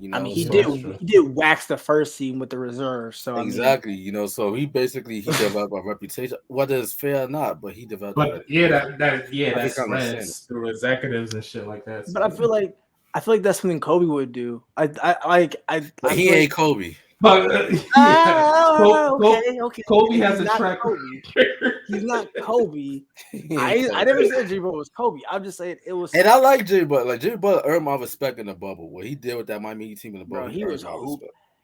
You know, I mean, he did wax the first team with the reserve. So exactly, I mean, so he developed a reputation, whether it's fair or not, but he developed. But that spreads through executives and shit like that. So. But I feel like that's something Kobe would do. He ain't Kobe. But okay. Kobe has a track record. He's not Kobe. I never said Jimmy Butler was Kobe. I'm just saying it was. And I like Jimmy Butler. Like Jimmy Butler earned my respect in the bubble. What he did with that Miami team in the bubble, he was a hoop.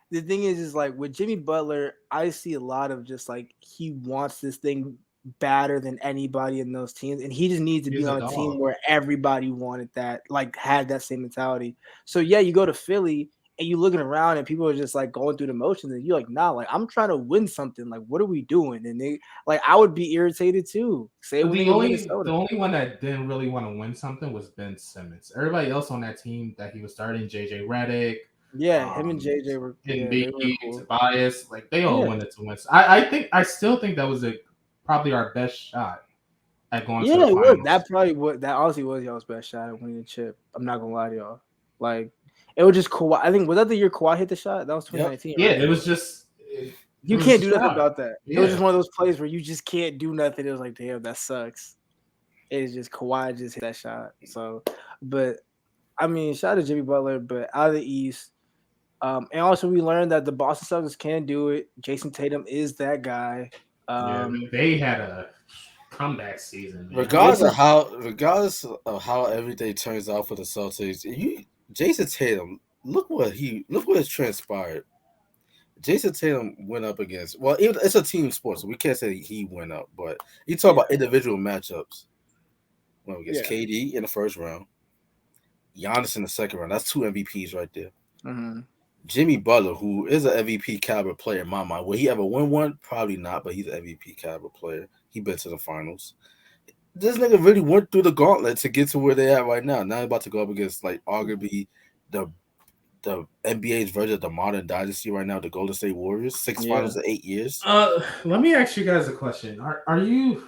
The thing is like with Jimmy Butler, I see a lot of just like he wants this thing badder than anybody in those teams, and he just needs to be on a team where everybody wanted that, like had that same mentality. So yeah, you go to Philly. And you looking around and people are just like going through the motions and you're like, nah, like I'm trying to win something. Like, what are we doing? And they like I would be irritated too. The only one that didn't really want to win something was Ben Simmons. Everybody else on that team that he was starting, JJ Redick. Yeah, him and JJ were cool. Tobias, like they all wanted to win. I still think that was probably our best shot at going to the finals. That honestly was y'all's best shot at winning the chip. I'm not gonna lie to y'all. Like it was just Kawhi. I think was that the year Kawhi hit the shot? That was 2019. Yeah, right? It was just you can't do nothing about that. Yeah. It was just one of those plays where you just can't do nothing. It was like, damn, that sucks. It's just Kawhi just hit that shot. So, but I mean, shout out to Jimmy Butler, but out of the East. And also we learned that the Boston Celtics can do it. Jason Tatum is that guy. They had a comeback season, man. Regardless of how everything turns out for the Celtics, Jason Tatum, look what has transpired. Jason Tatum went up against it's a team sport, so we can't say he went up, but you talk about individual matchups. Well, against KD in the first round, Giannis in the second round. That's 2 MVPs right there. Mm-hmm. Jimmy Butler, who is an MVP caliber player in my mind. Will he ever win one? Probably not, but he's an MVP caliber player. He been to the finals. This nigga really went through the gauntlet to get to where they're at right now. Now he's about to go up against arguably the NBA's version of the modern dynasty right now, the Golden State Warriors. 6 finals in 8 years. Let me ask you guys a question. Are you?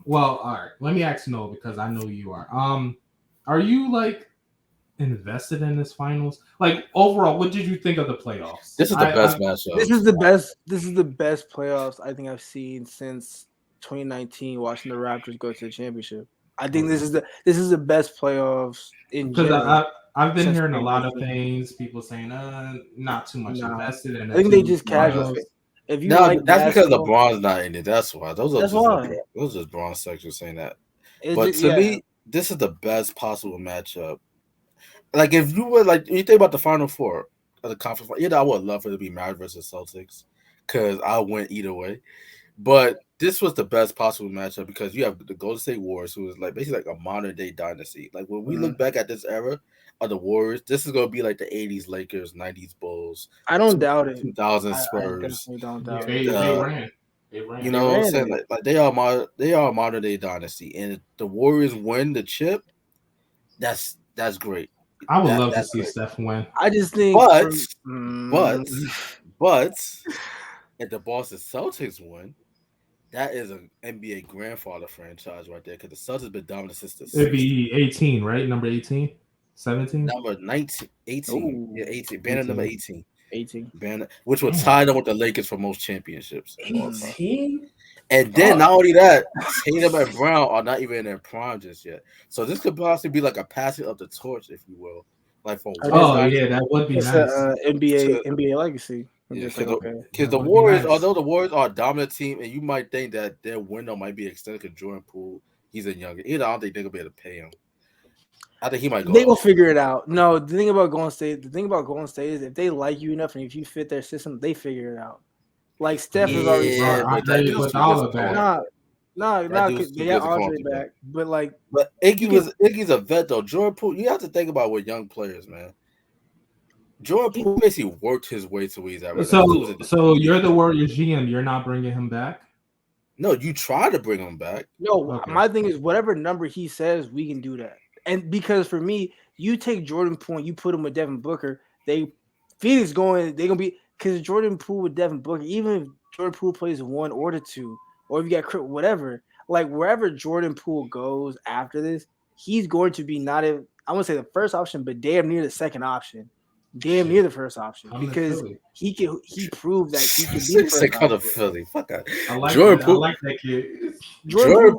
Well, all right. Let me ask Noah because I know you are. Are you invested in this finals? Overall, what did you think of the playoffs? This is the best matchup. This is the best. This is the best playoffs I think I've seen since 2019. Watching the Raptors go to the championship, I think this is the best playoffs in general. Because I've been hearing a lot of things. People saying, not too much invested in. I think they just casual. If you that's because LeBron's not in it. That's why. Those are just Bron sections saying that. But to me, this is the best possible matchup. If you were you think about the Final Four of the conference, I would love for it to be Mavs versus Celtics because I went either way. But this was the best possible matchup because you have the Golden State Warriors, who is basically a modern day dynasty. When we look back at this era of the Warriors, this is gonna be like the 80s Lakers, 90s Bulls. I don't doubt it. 2000 Spurs. I definitely don't doubt it. They ran. You know what I'm saying? They are a modern day dynasty, and if the Warriors win the chip, that's great. I would love to see Steph win. I just think, but if the Boston Celtics win, that is an NBA grandfather franchise right there because the Celtics been dominant since the 60s. It'd be 18, right? Number 18, 17, number 19, 18, ooh, 18. Banner number 18. 18. Banner, which was tied up with the Lakers for most championships. 18? And then not only that, Tatum and Brown are not even in their prime just yet. So this could possibly be a passing of the torch, if you will. That would be nice. NBA legacy. Because the Warriors, although the Warriors are a dominant team, and you might think that their window might be extended because Jordan Poole, he's a younger. I don't think they're gonna be able to pay him. I think he might go. They will figure it out. No, the thing about Golden State is if they like you enough and if you fit their system, they figure it out. Steph is already. They got Andre back, but Iggy's a vet though. Jordan Poole, you have to think about with young players, man. Jordan Poole basically worked his way to where he's at. So you're the Warriors GM. You're not bringing him back? No, you try to bring him back. No, my thing is whatever number he says, we can do that. And because for me, you take Jordan Poole and you put him with Devin Booker, they're gonna be because Jordan Poole with Devin Booker, even if Jordan Poole plays 1 or 2, or if you got whatever, wherever Jordan Poole goes after this, he's going to be I wouldn't say the first option, but damn near the second option. Damn near the first option because he proved that he can be the first option. Philly. Fuck that. I like that kid. Jordan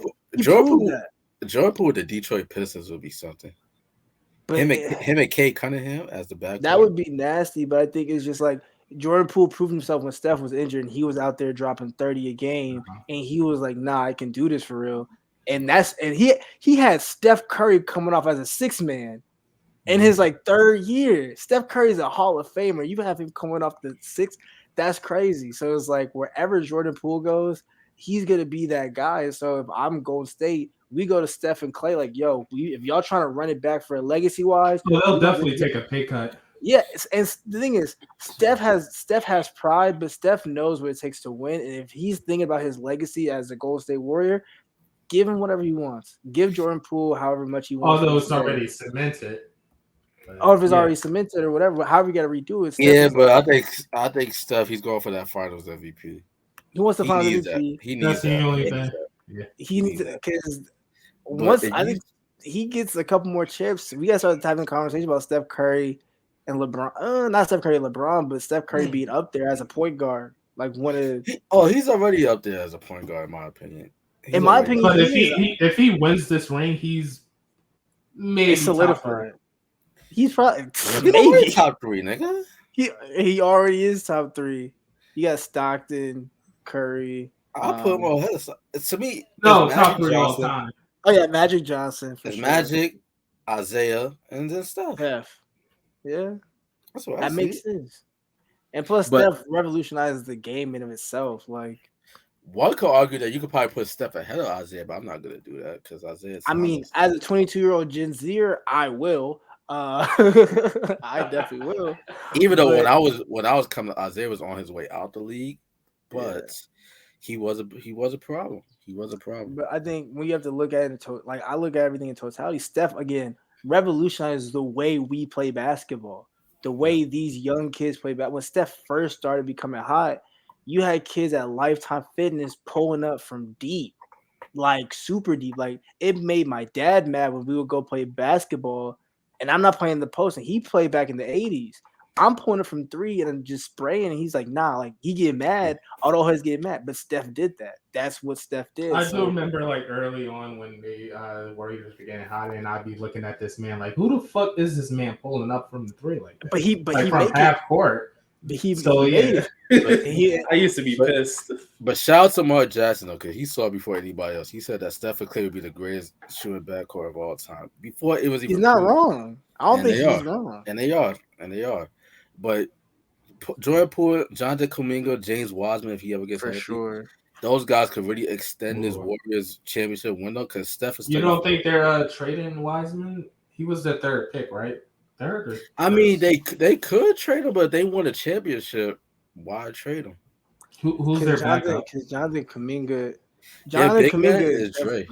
Poole with the Detroit Pistons would be something. But him and Kate Cunningham as the back. That would be nasty, but I think it's just Jordan Poole proved himself when Steph was injured and he was out there dropping 30 a game and he was like, nah, I can do this for real. And he had Steph Curry coming off as a 6-man. In his 3rd year, Steph Curry is a Hall of Famer. You have him coming off the 6. That's crazy. So it's wherever Jordan Poole goes, he's gonna be that guy. So if I'm Golden State, we go to Steph and Clay. If y'all trying to run it back for legacy wise, they'll definitely take a pay cut. Yeah, and the thing is, Steph has pride, but Steph knows what it takes to win. And if he's thinking about his legacy as a Golden State Warrior, give him whatever he wants. Give Jordan Poole however much he wants. Although it's already cemented. Or if it's already cemented or whatever, however you got to redo it. Steph but I think Steph, he's going for that Finals MVP. He wants the Finals MVP. He needs that. He needs it because once I think he gets a couple more chips, we got to start having a conversation about Steph Curry and LeBron. Not Steph Curry and LeBron, but Steph Curry being up there as a point guard. He's already up there as a point guard, in my opinion. But if he wins this ring, he's maybe solidified. He's probably top 3, nigga. He already is top 3. You got Stockton. Curry. I'll put him on ahead. To me, No, it's top Magic 3 all Johnson. time. Oh yeah, Magic Johnson for It's sure. Magic, Isaiah, and then Steph. Yeah, That's what I that see. makes sense. And plus, But- Steph revolutionized the game in of itself. Like, One could argue that you could probably put Steph ahead of Isaiah, but I'm not gonna do that because Isaiah. I mean, as a 22-year-old Gen Zer, I will. I definitely will. Even though But- when I was coming, Isaiah was on his way out the league, but he was a problem. He was a problem. But I think when you have to look at it, like I look at everything in totality. Steph again revolutionized the way we play basketball, the way these young kids play basketball. When Steph first started becoming hot, you had kids at Lifetime Fitness pulling up from deep, like super deep. Like it made my dad mad when we would go play basketball, and I'm not playing the post, and he played back in the '80s. I'm pulling it from 3 and I'm just spraying, and he's like, nah, like he get mad. All heads get mad, but Steph did that. That's what Steph did. I do remember like early on when the Warriors were getting hot, and I'd be looking at this man like, who the fuck is this man pulling up from the 3 like that? But he from half court. But he made it. I used to be pissed. But shout out to Mark Jackson though, because he saw it before anybody else. He said that Steph and Clay would be the greatest shooting backcourt of all time. Before it was even. He's not wrong. I don't think he's wrong. And they are. But Jordan Poole, Jonathan Kuminga, James Wiseman, if he ever gets healthy, sure, those guys could really extend this Warriors championship window because Steph is. You don't think they're trading Wiseman? He was the 3rd pick, right? Third. I mean, they could trade him, but they won a championship. Why trade him? Who's their backup? Because Jonathan Kuminga. Is Dre.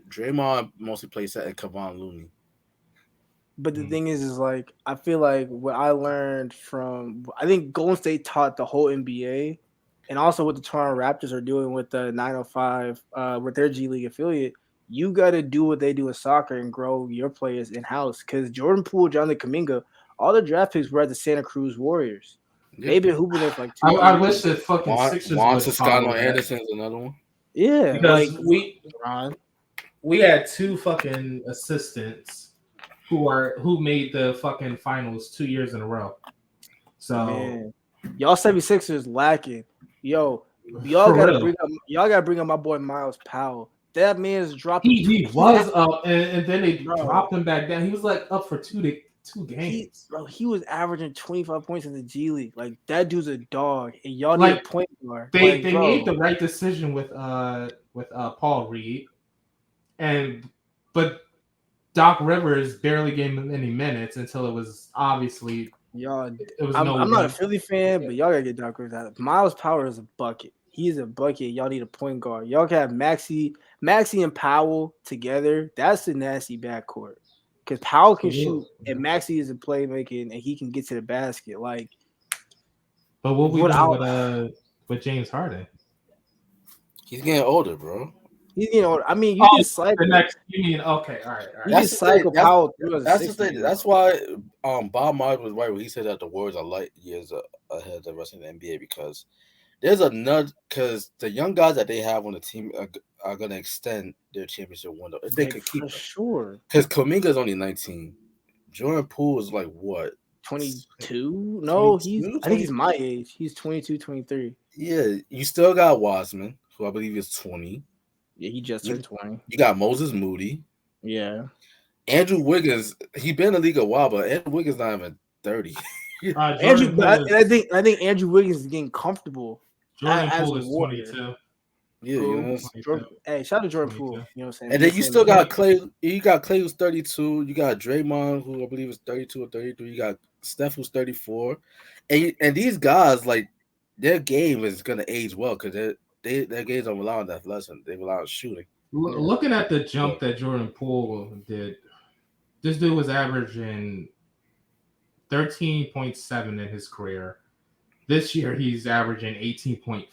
Draymond mostly plays that at Kevon Looney. But the thing is like I feel like what I learned from I think Golden State taught the whole NBA, and also what the Toronto Raptors are doing with the 905 with their G League affiliate. You got to do what they do in soccer and grow your players in house. Because Jordan Poole, Jonathan Kuminga, all the draft picks were at the Santa Cruz Warriors. Yeah. They've been hooping there for like 2 years. I wish the fucking Sixers Juan Toscano Anderson's another one. Yeah, because we had 2 fucking assistants who made the fucking finals 2 years in a row. So man, y'all 76ers lacking. Yo, y'all gotta bring up my boy Miles Powell. That man's dropping. He was up, and then they dropped him back down. He was like up for 2 games. He was averaging 25 points in the G League. Like that dude's a dog, and y'all need a point guard. They made the right decision with Paul Reed, but Doc Rivers barely gave him any minutes until it was obviously y'all. I'm not a Philly fan, but y'all gotta get Doc Rivers out. Miles Powell is a bucket. He's a bucket. Y'all need a point guard. Y'all can have Maxey and Powell together. That's a nasty backcourt. Because Powell can shoot, and Maxey is a playmaker, and he can get to the basket. Like, but what we doing with James Harden? He's getting older, bro. He's getting older. I mean, you can cycle. You mean okay? All right. You can cycle Powell through. That's the thing. That's why Bob Myers was right when he said that the Warriors are light years ahead of the rest of the NBA because. There's because the young guys that they have on the team are going to extend their championship window if they could keep it. Sure. Because Kuminga's only 19. Jordan Poole is like what? 22? No, I think he's my age. He's 22, 23. Yeah, you still got Wiseman, who I believe is 20. Yeah, he just turned 20. You got Moses Moody. Yeah. Andrew Wiggins, he's been in the league a while, but Andrew Wiggins not even 30. I think Andrew Wiggins is getting comfortable. Jordan Poole is 22. Yeah, hey, shout out to Jordan Poole. You know what I'm saying? And then you still got Clay. You got Clay who's 32. You got Draymond, who I believe is 32 or 33. You got Steph who's 34. And these guys, like, their game is gonna age well because their games don't rely on athleticism. They rely on shooting. Looking at the jump that Jordan Poole did, this dude was averaging 13.7 in his career. This year, he's averaging 18.5.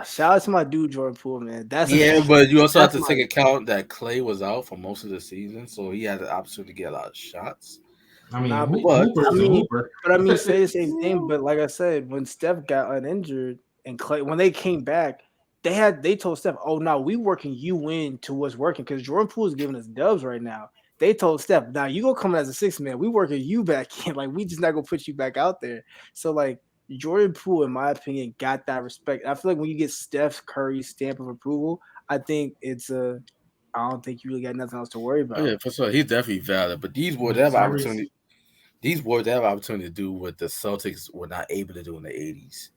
Shout out to my dude, Jordan Poole, man. But you also have to take account that Clay was out for most of the season, so he had the opportunity to get a lot of shots. I mean, say the same thing, but like I said, when Steph got uninjured and Clay, when they came back, they told Steph, "Oh, no, we working you in to what's working," because Jordan Poole is giving us dubs right now. They told Steph, now you gonna come as a 6 man. We working you back in. Like, we just not gonna put you back out there. So, like, Jordan Poole, in my opinion, got that respect. I feel like when you get Steph Curry's stamp of approval, I think it's a. I don't think you really got nothing else to worry about. Oh yeah, for sure. He's definitely valid. But these boys, they have opportunity. These boys, they have opportunity to do what the Celtics were not able to do in the '80s.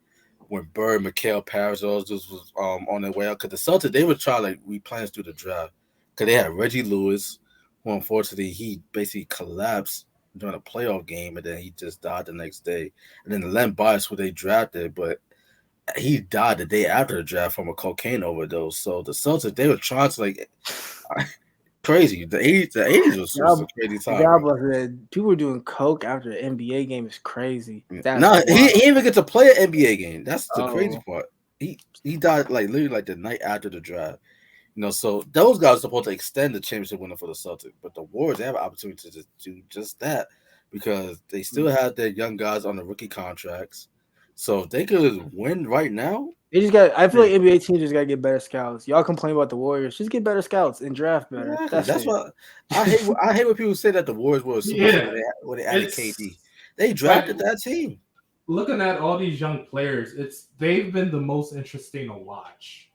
When Bird, Mikael Parrish, all those was on their way out. Because the Celtics, they would try like replenish through the draft. Because they had Reggie Lewis, who unfortunately he basically collapsed during a playoff game, and then he just died the next day. And then the Len Bias, who they drafted, but he died the day after the draft from a cocaine overdose. So the Celtics, they were trying to like crazy. The '80s was a crazy time. God bless it. People were doing coke after an NBA game is crazy. No, he didn't even get to play an NBA game. That's the crazy part. He died like literally like the night after the draft. You know, so those guys are supposed to extend the championship winner for the Celtics, but the Warriors, they have an opportunity to do just that because they still have their young guys on the rookie contracts. So if they could win right now, they just got. I feel like NBA teams just got to get better scouts. Y'all complain about the Warriors, just get better scouts and draft better. Yeah, that's what I hate. I hate when people say that the Warriors were super when they added KD. They drafted that team. Looking at all these young players, they've been the most interesting to watch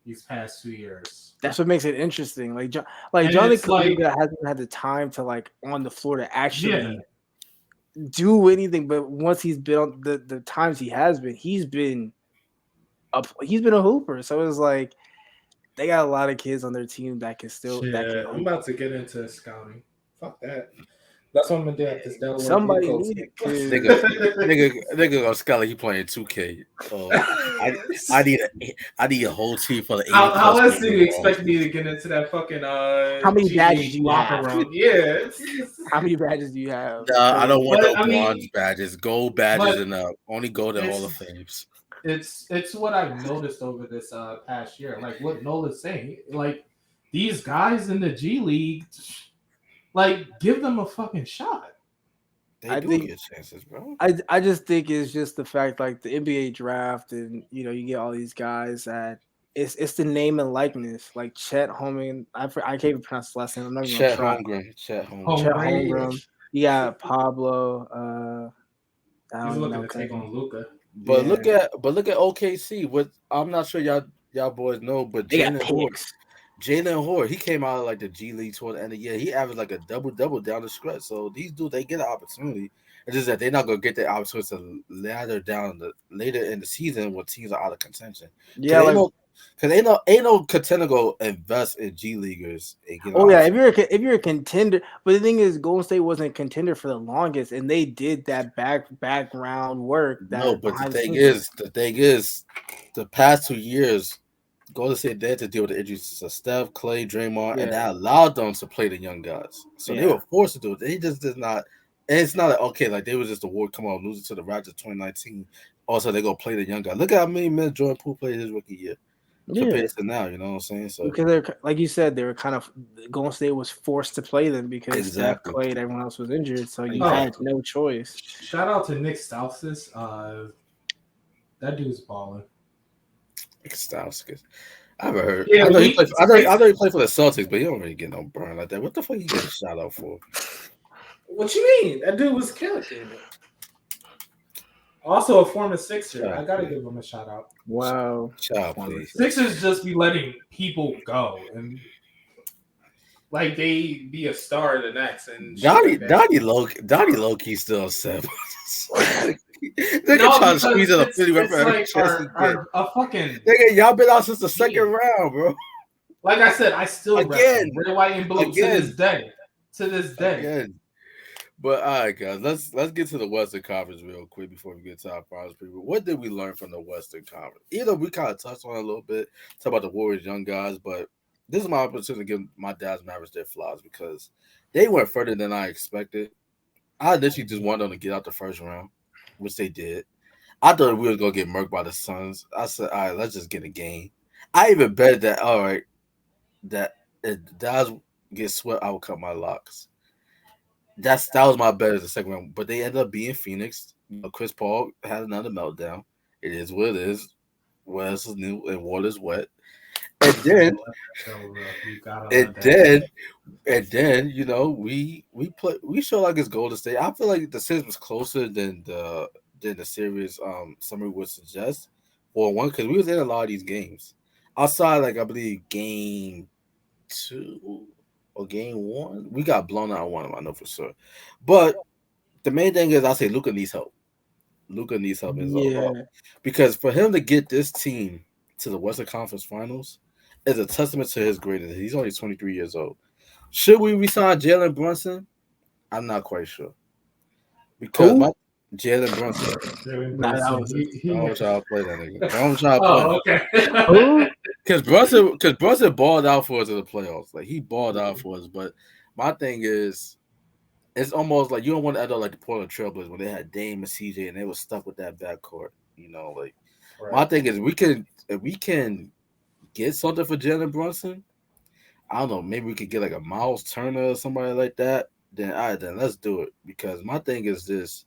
these past 2 years. That's what makes it interesting. Like Johnny Kaluga hasn't had the time to like on the floor to actually do anything. But once he's been on the times he has been, he's been a hooper. So it's like they got a lot of kids on their team that can still. I'm about to get into scouting. Fuck that. That's what I'm gonna do at this Delaware. Somebody need it. Nigga gonna scout like he playing 2K. I need a whole team for the. How else do you expect me to get into that fucking? How many badges do you have? Yeah. How many badges do you have? Nah, I don't want no bronze badges, gold badges, and only go to Hall of Fames. It's what I've noticed over this past year. Like what Nola's saying, like these guys in the G League. Like, give them a fucking shot. They do get chances, bro. I just think it's just the fact, like the NBA draft, and you get all these guys that it's the name and likeness. Like Chet Holmgren, I can't even pronounce the last name. I'm not even Chet try. Holmgren. Chet Holmgren. You got Pablo. He's looking to take on Luka. But look at OKC. What I'm not sure y'all boys know, but Jalen Hoard, he came out of like the G League toward the end of the year. He averaged like a double down the stretch. So these dudes, they get an opportunity. It's just that they're not gonna get the opportunity to ladder down later in the season when teams are out of contention. Yeah, because ain't no contender go invest in G Leaguers. If you're a contender, but the thing is, Golden State wasn't a contender for the longest, and they did that background work. But the thing is, the past 2 years. Golden State they had to deal with the injuries to Steph, Clay, Draymond, and that allowed them to play the young guys. So they were forced to do it. They just did not. And it's not like they was just the war come on losing to the Raptors 2019. Also, they go play the young guys. Look at how many minutes Jordan Poole played his rookie year compared to now. You know what I'm saying? So because they're like you said, they were kind of Golden State was forced to play them because Steph, Clay, and everyone else was injured. So you had no choice. Shout out to Nick Stauskas. That dude's balling. Stauskas. I haven't heard. I know he played for the Celtics, but he don't really get no burn like that. What the fuck you get a shout out for? What you mean? That dude was killing it. Also a former Sixer. I gotta give him a shout out. Wow. Shout out, please. Sixers just be letting people go and like they be a star in the next. And Donnie Low-key still 7. They can try to squeeze in a 50 a fucking nigga, y'all been out since the second round, bro. Like I said, I still red, white, and blue to this day. Again. But all right, guys, let's get to the Western Conference real quick before we get to our finals preview. What did we learn from the Western Conference? Either we kind of touched on it a little bit, talk about the Warriors young guys, but this is my opportunity to give my Dallas Mavericks their flowers because they went further than I expected. I literally just wanted them to get out the first round, which they did. I thought we were going to get murked by the Suns. I said, all right, let's just get a game. I even bet that, all right, that if Dallas gets swept, I will cut my locks. That was my bet as the second round. But they ended up being Phoenix. Chris Paul had another meltdown. It is what it is. West is new and water's wet. And then, we show like it's Golden State. I feel like the series was closer than the than the series summary would suggest. For one, because we was in a lot of these games. Outside, like I believe game 2 or game 1, we got blown out one. I know for sure. But the main thing is, I say Luka needs help. Luka needs help is all Yeah. because for him to get this team to the Western Conference Finals is a testament to his greatness. He's only 23 years old. Should we resign Jalen Brunson? I'm not quite sure because Who? my Jalen Brunson. Jalen Nah, that Brunson. was Don't try to play that nigga. Don't try to play. Oh, okay. who? Because Brunson balled out for us in the playoffs. Like he balled out for us. But my thing is, it's almost like you don't want to end up like the Portland Trailblazers when they had Dame and CJ and they were stuck with that backcourt. You know, like my Right. thing is, if we can get something for Jalen Brunson. I don't know. Maybe we could get like a Miles Turner or somebody like that. Then all right, then let's do it. Because my thing is this: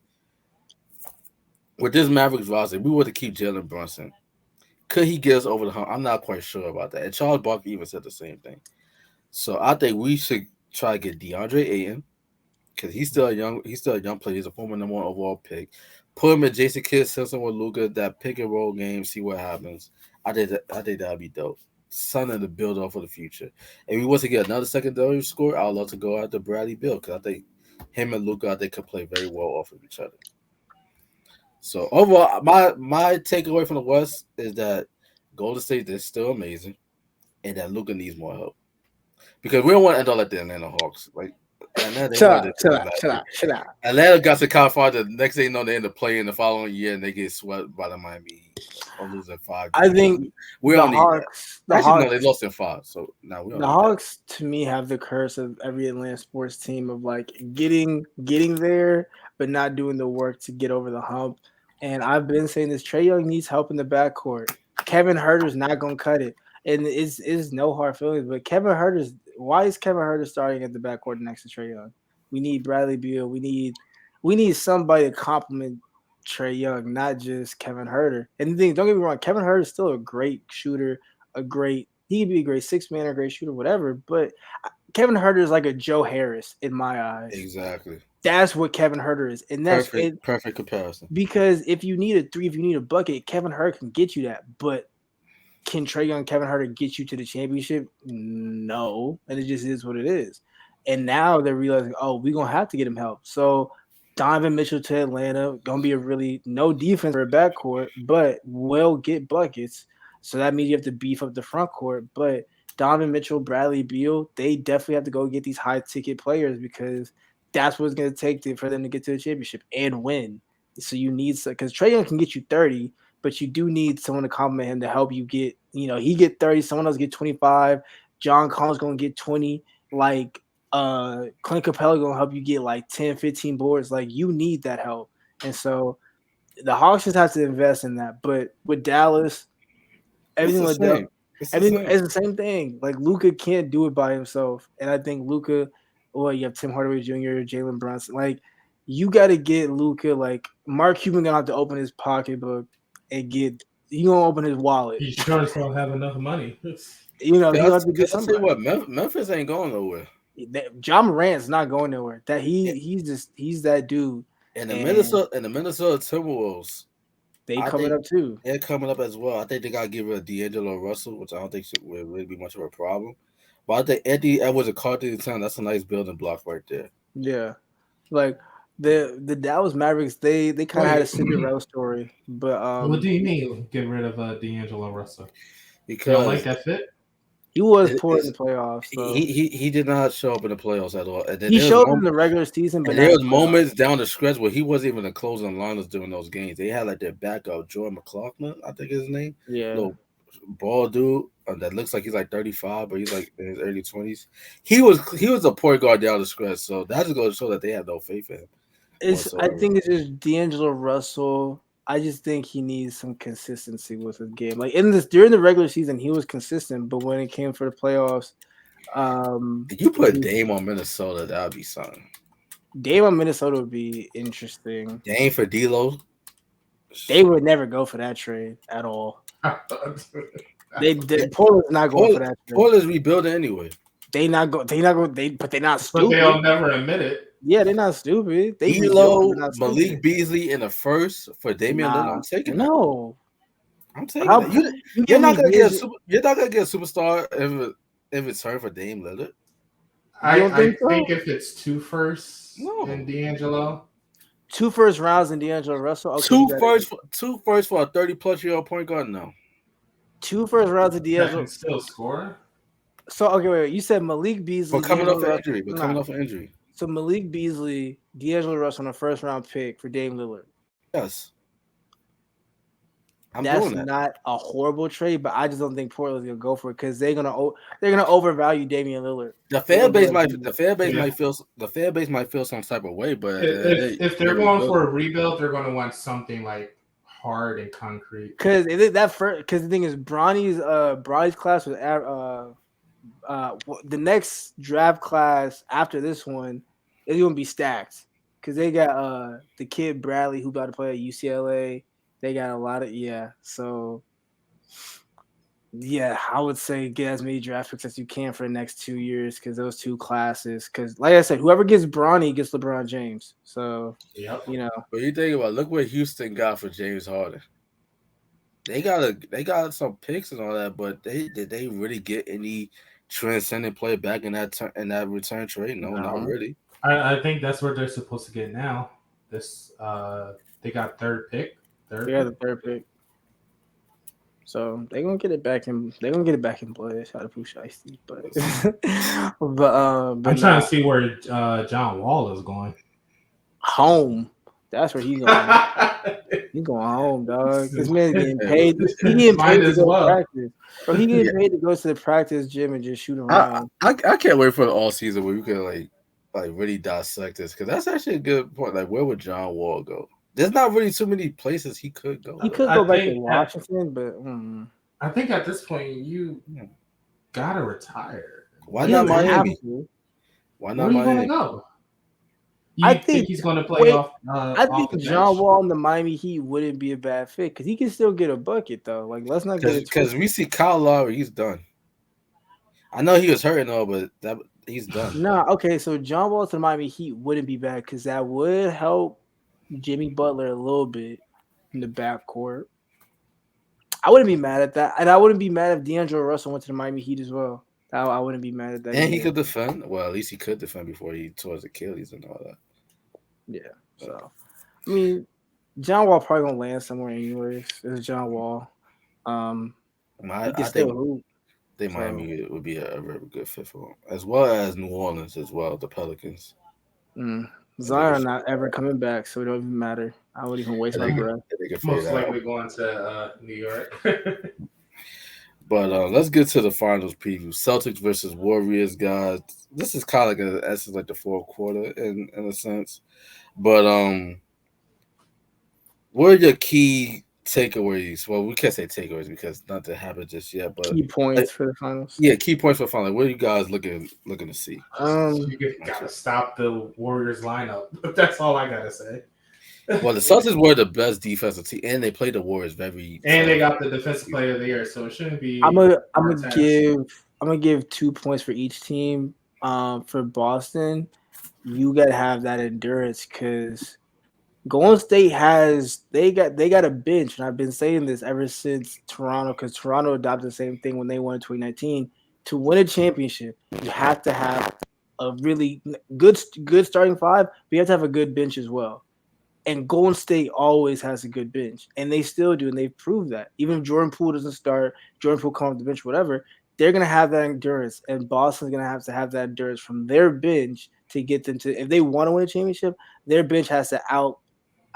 with this Mavericks roster, if we were to keep Jalen Brunson. Could he get us over the hump? I'm not quite sure about that. And Charles Barkley even said the same thing. So I think we should try to get DeAndre Ayton because he's still a young player. He's a former #1 overall pick. Put him in Jason Kidd, Simpson with Luka, that pick and roll game, see what happens. I think that'd be dope. Something to build on for the future. If we was to get another secondary score, I'd love to go after Bradley Beal because I think him and Luka, I think could play very well off of each other. So overall, my takeaway from the West is that Golden State is still amazing, and that Luka needs more help because we don't want to end up like the Atlanta Hawks. Like Atlanta, Shut up. Atlanta got to California. The next thing you know, they end up playing the following year, and they get swept by the Miami Heat or losing 5 games. I think we don't need Hawks. that. Actually, no, they lost in 5. So now we don't. The Hawks, to me, have the curse of every Atlanta sports team of like getting there, but not doing the work to get over the hump. And I've been saying this: Trae Young needs help in the backcourt. Kevin Huerter's not gonna cut it, and it's no hard feelings. But why is Kevin Huerter starting at the backcourt next to Trae Young? We need Bradley Beal. We need somebody to complement Trae Young, not just Kevin Huerter. And the thing, don't get me wrong, Kevin Huerter is still a great shooter, he could be a great 6-man or a great shooter, whatever. But Kevin Huerter is like a Joe Harris in my eyes. Exactly. That's what Kevin Huerter is, and that's perfect comparison. Because if you need a 3, if you need a bucket, Kevin Huerter can get you that. But can Trae Young, Kevin Huerter get you to the championship? No, and it just is what it is. And now they're realizing, oh, we're gonna have to get him help. So Donovan Mitchell to Atlanta, gonna be a really no defense for a backcourt, but will get buckets. So that means you have to beef up the front court. But Donovan Mitchell, Bradley Beal, they definitely have to go get these high ticket players because that's what it's going to take for them to get to the championship and win. So you need because Trae Young can get you 30, but you do need someone to compliment him to help you get. He get 30, someone else get 25. John Collins going to get 20. Like Clint Capella going to help you get like 10, 15 boards. Like you need that help, and so the Hawks just have to invest in that. But with Dallas, everything with Dallas. It's the same thing. Like Luka can't do it by himself, and I think Luka. Well, you have Tim Hardaway Jr., Jalen Brunson. Like you got to get Luka. Like Mark Cuban gonna have to open his pocketbook and he gonna open his wallet. He sure don't have enough money. He have to get somebody. What Memphis ain't going nowhere. John Morant's not going nowhere. That he's that dude. And the Minnesota Timberwolves. They coming up too. They're coming up as well. I think they got to give rid of D'Angelo Russell, which I don't think will really be much of a problem. But I think Anthony Edwards and Carter Town, that's a nice building block right there. Yeah. Like the Dallas Mavericks, they kind of had a Cinderella story. But what do you mean get rid of D'Angelo Russell? Because you don't like that fit? He was poor in the playoffs. So. He did not show up in the playoffs at all. And then he showed up in the regular season, but there was moments down the stretch where he wasn't even the closing liners during those games. They had like their backup, Jordan McLaughlin, I think his name. Yeah. Little ball dude that looks like he's like 35, but he's like in his early 20s. He was a point guard down the stretch, so that's just going to show that they have no faith in him. I think it's just D'Angelo Russell. I just think he needs some consistency with his game. Like during the regular season, he was consistent, but when it came for the playoffs, if you put Dame on Minnesota, that would be something. Dame on Minnesota would be interesting. Dame for D'Lo, they would never go for that trade at all. Portland's not going for that trade. Portland's rebuilding anyway. But they're not stupid. But they'll never admit it. Yeah, they're not stupid. They rebuilt, Elo, but not Malik stupid. Beasley in the first for Damian Lillard. Nah, I'm taking that. no. I'm taking How that. You, you you're give not me gonna get a D'Angelo? super. You're not gonna get a superstar if it's her for Dame Lillard. You don't I think so? think if it's two firsts No. and D'Angelo, 2 first rounds and D'Angelo Russell. Okay, you Two got first, two first for a 30-plus-year-old point guard. No, 2 first rounds of that can D'Angelo. still score. So okay, wait. You said Malik but Beasley, coming D'Angelo off an Russell. injury. But coming Nah. off an injury. So Malik Beasley, D'Angelo Russell on a first round pick for Dame Lillard. Yes, I'm That's doing that. not a horrible trade, but I just don't think Portland's gonna go for it because they're gonna overvalue Damian Lillard. The They're fan gonna be base like, might the fan base might feel some type of way, but If they're going for a rebuild, they're going to want something like hard and concrete. because the thing is Bronny's class was the next draft class after this one is gonna be stacked because they got the kid Bradley who about to play at UCLA. They got a lot of so. Yeah, I would say get as many draft picks as you can for the next 2 years because those two classes. Because, like I said, whoever gets Bronny gets LeBron James. So, Yep. But you think about look what Houston got for James Harden. They got some picks and all that, but did they really get any transcendent play back in that return trade? No, not really. I think that's what they're supposed to get now. This they got third pick. The third pick. So they're gonna get it back in. They're gonna get it back in play. Shout out to Pooh Shiesty, but I'm trying to see where John Wall is going. Home. That's where he's going. He's going home, dog. This man's getting paid. He getting paid to go practice. Bro, he getting paid to go to the practice gym and just shoot around. I can't wait for the all season where we can like really dissect this because that's actually a good point. Like, where would John Wall go? There's not really too many places he could go. He could go back to Washington, but I think at this point you gotta retire. Why not Miami? Why not Miami? Go? I think he's going to play off. I think John Wall in the Miami Heat wouldn't be a bad fit because he can still get a bucket though. Like, let's not get it because we see Kyle Lowry, he's done. I know he was hurt and all, but he's done. Okay. So John Wall to the Miami Heat wouldn't be bad because that would help Jimmy Butler a little bit in the backcourt. I wouldn't be mad at that, and I wouldn't be mad if D'Angelo Russell went to the Miami Heat as well. I wouldn't be mad at that. And he could defend. Well, at least he could defend before he tore his Achilles and all that. Yeah. So, I mean, John Wall probably gonna land somewhere anyways. It's John Wall. I think Miami would be a very good fit for him, as well as New Orleans as well. The Pelicans. Zion not ever coming back, so it don't even matter. I wouldn't even waste my breath. Most likely going to New York. But let's get to the finals preview. Celtics versus Warriors, guys. This is kind of like the fourth quarter in a sense. But what are your key takeaways? Well, we can't say takeaways because nothing happened just yet. But key points for the finals. Yeah, key points for the finals. What are you guys looking to see? You gotta stop the Warriors lineup. That's all I gotta say. Well, the Celtics were the best defensive team, and they played the Warriors very. And they got the defensive player of the year, so it shouldn't be. I'm gonna give 2 points for each team. For Boston, you gotta have that endurance because Golden State they got a bench, and I've been saying this ever since Toronto because Toronto adopted the same thing when they won in 2019. To win a championship, you have to have a really good starting five, but you have to have a good bench as well. And Golden State always has a good bench, and they still do, and they've proved that. Even if Jordan Poole doesn't start, Jordan Poole comes off the bench, whatever, they're going to have that endurance, and Boston's going to have that endurance from their bench to get them to – if they want to win a championship, their bench has to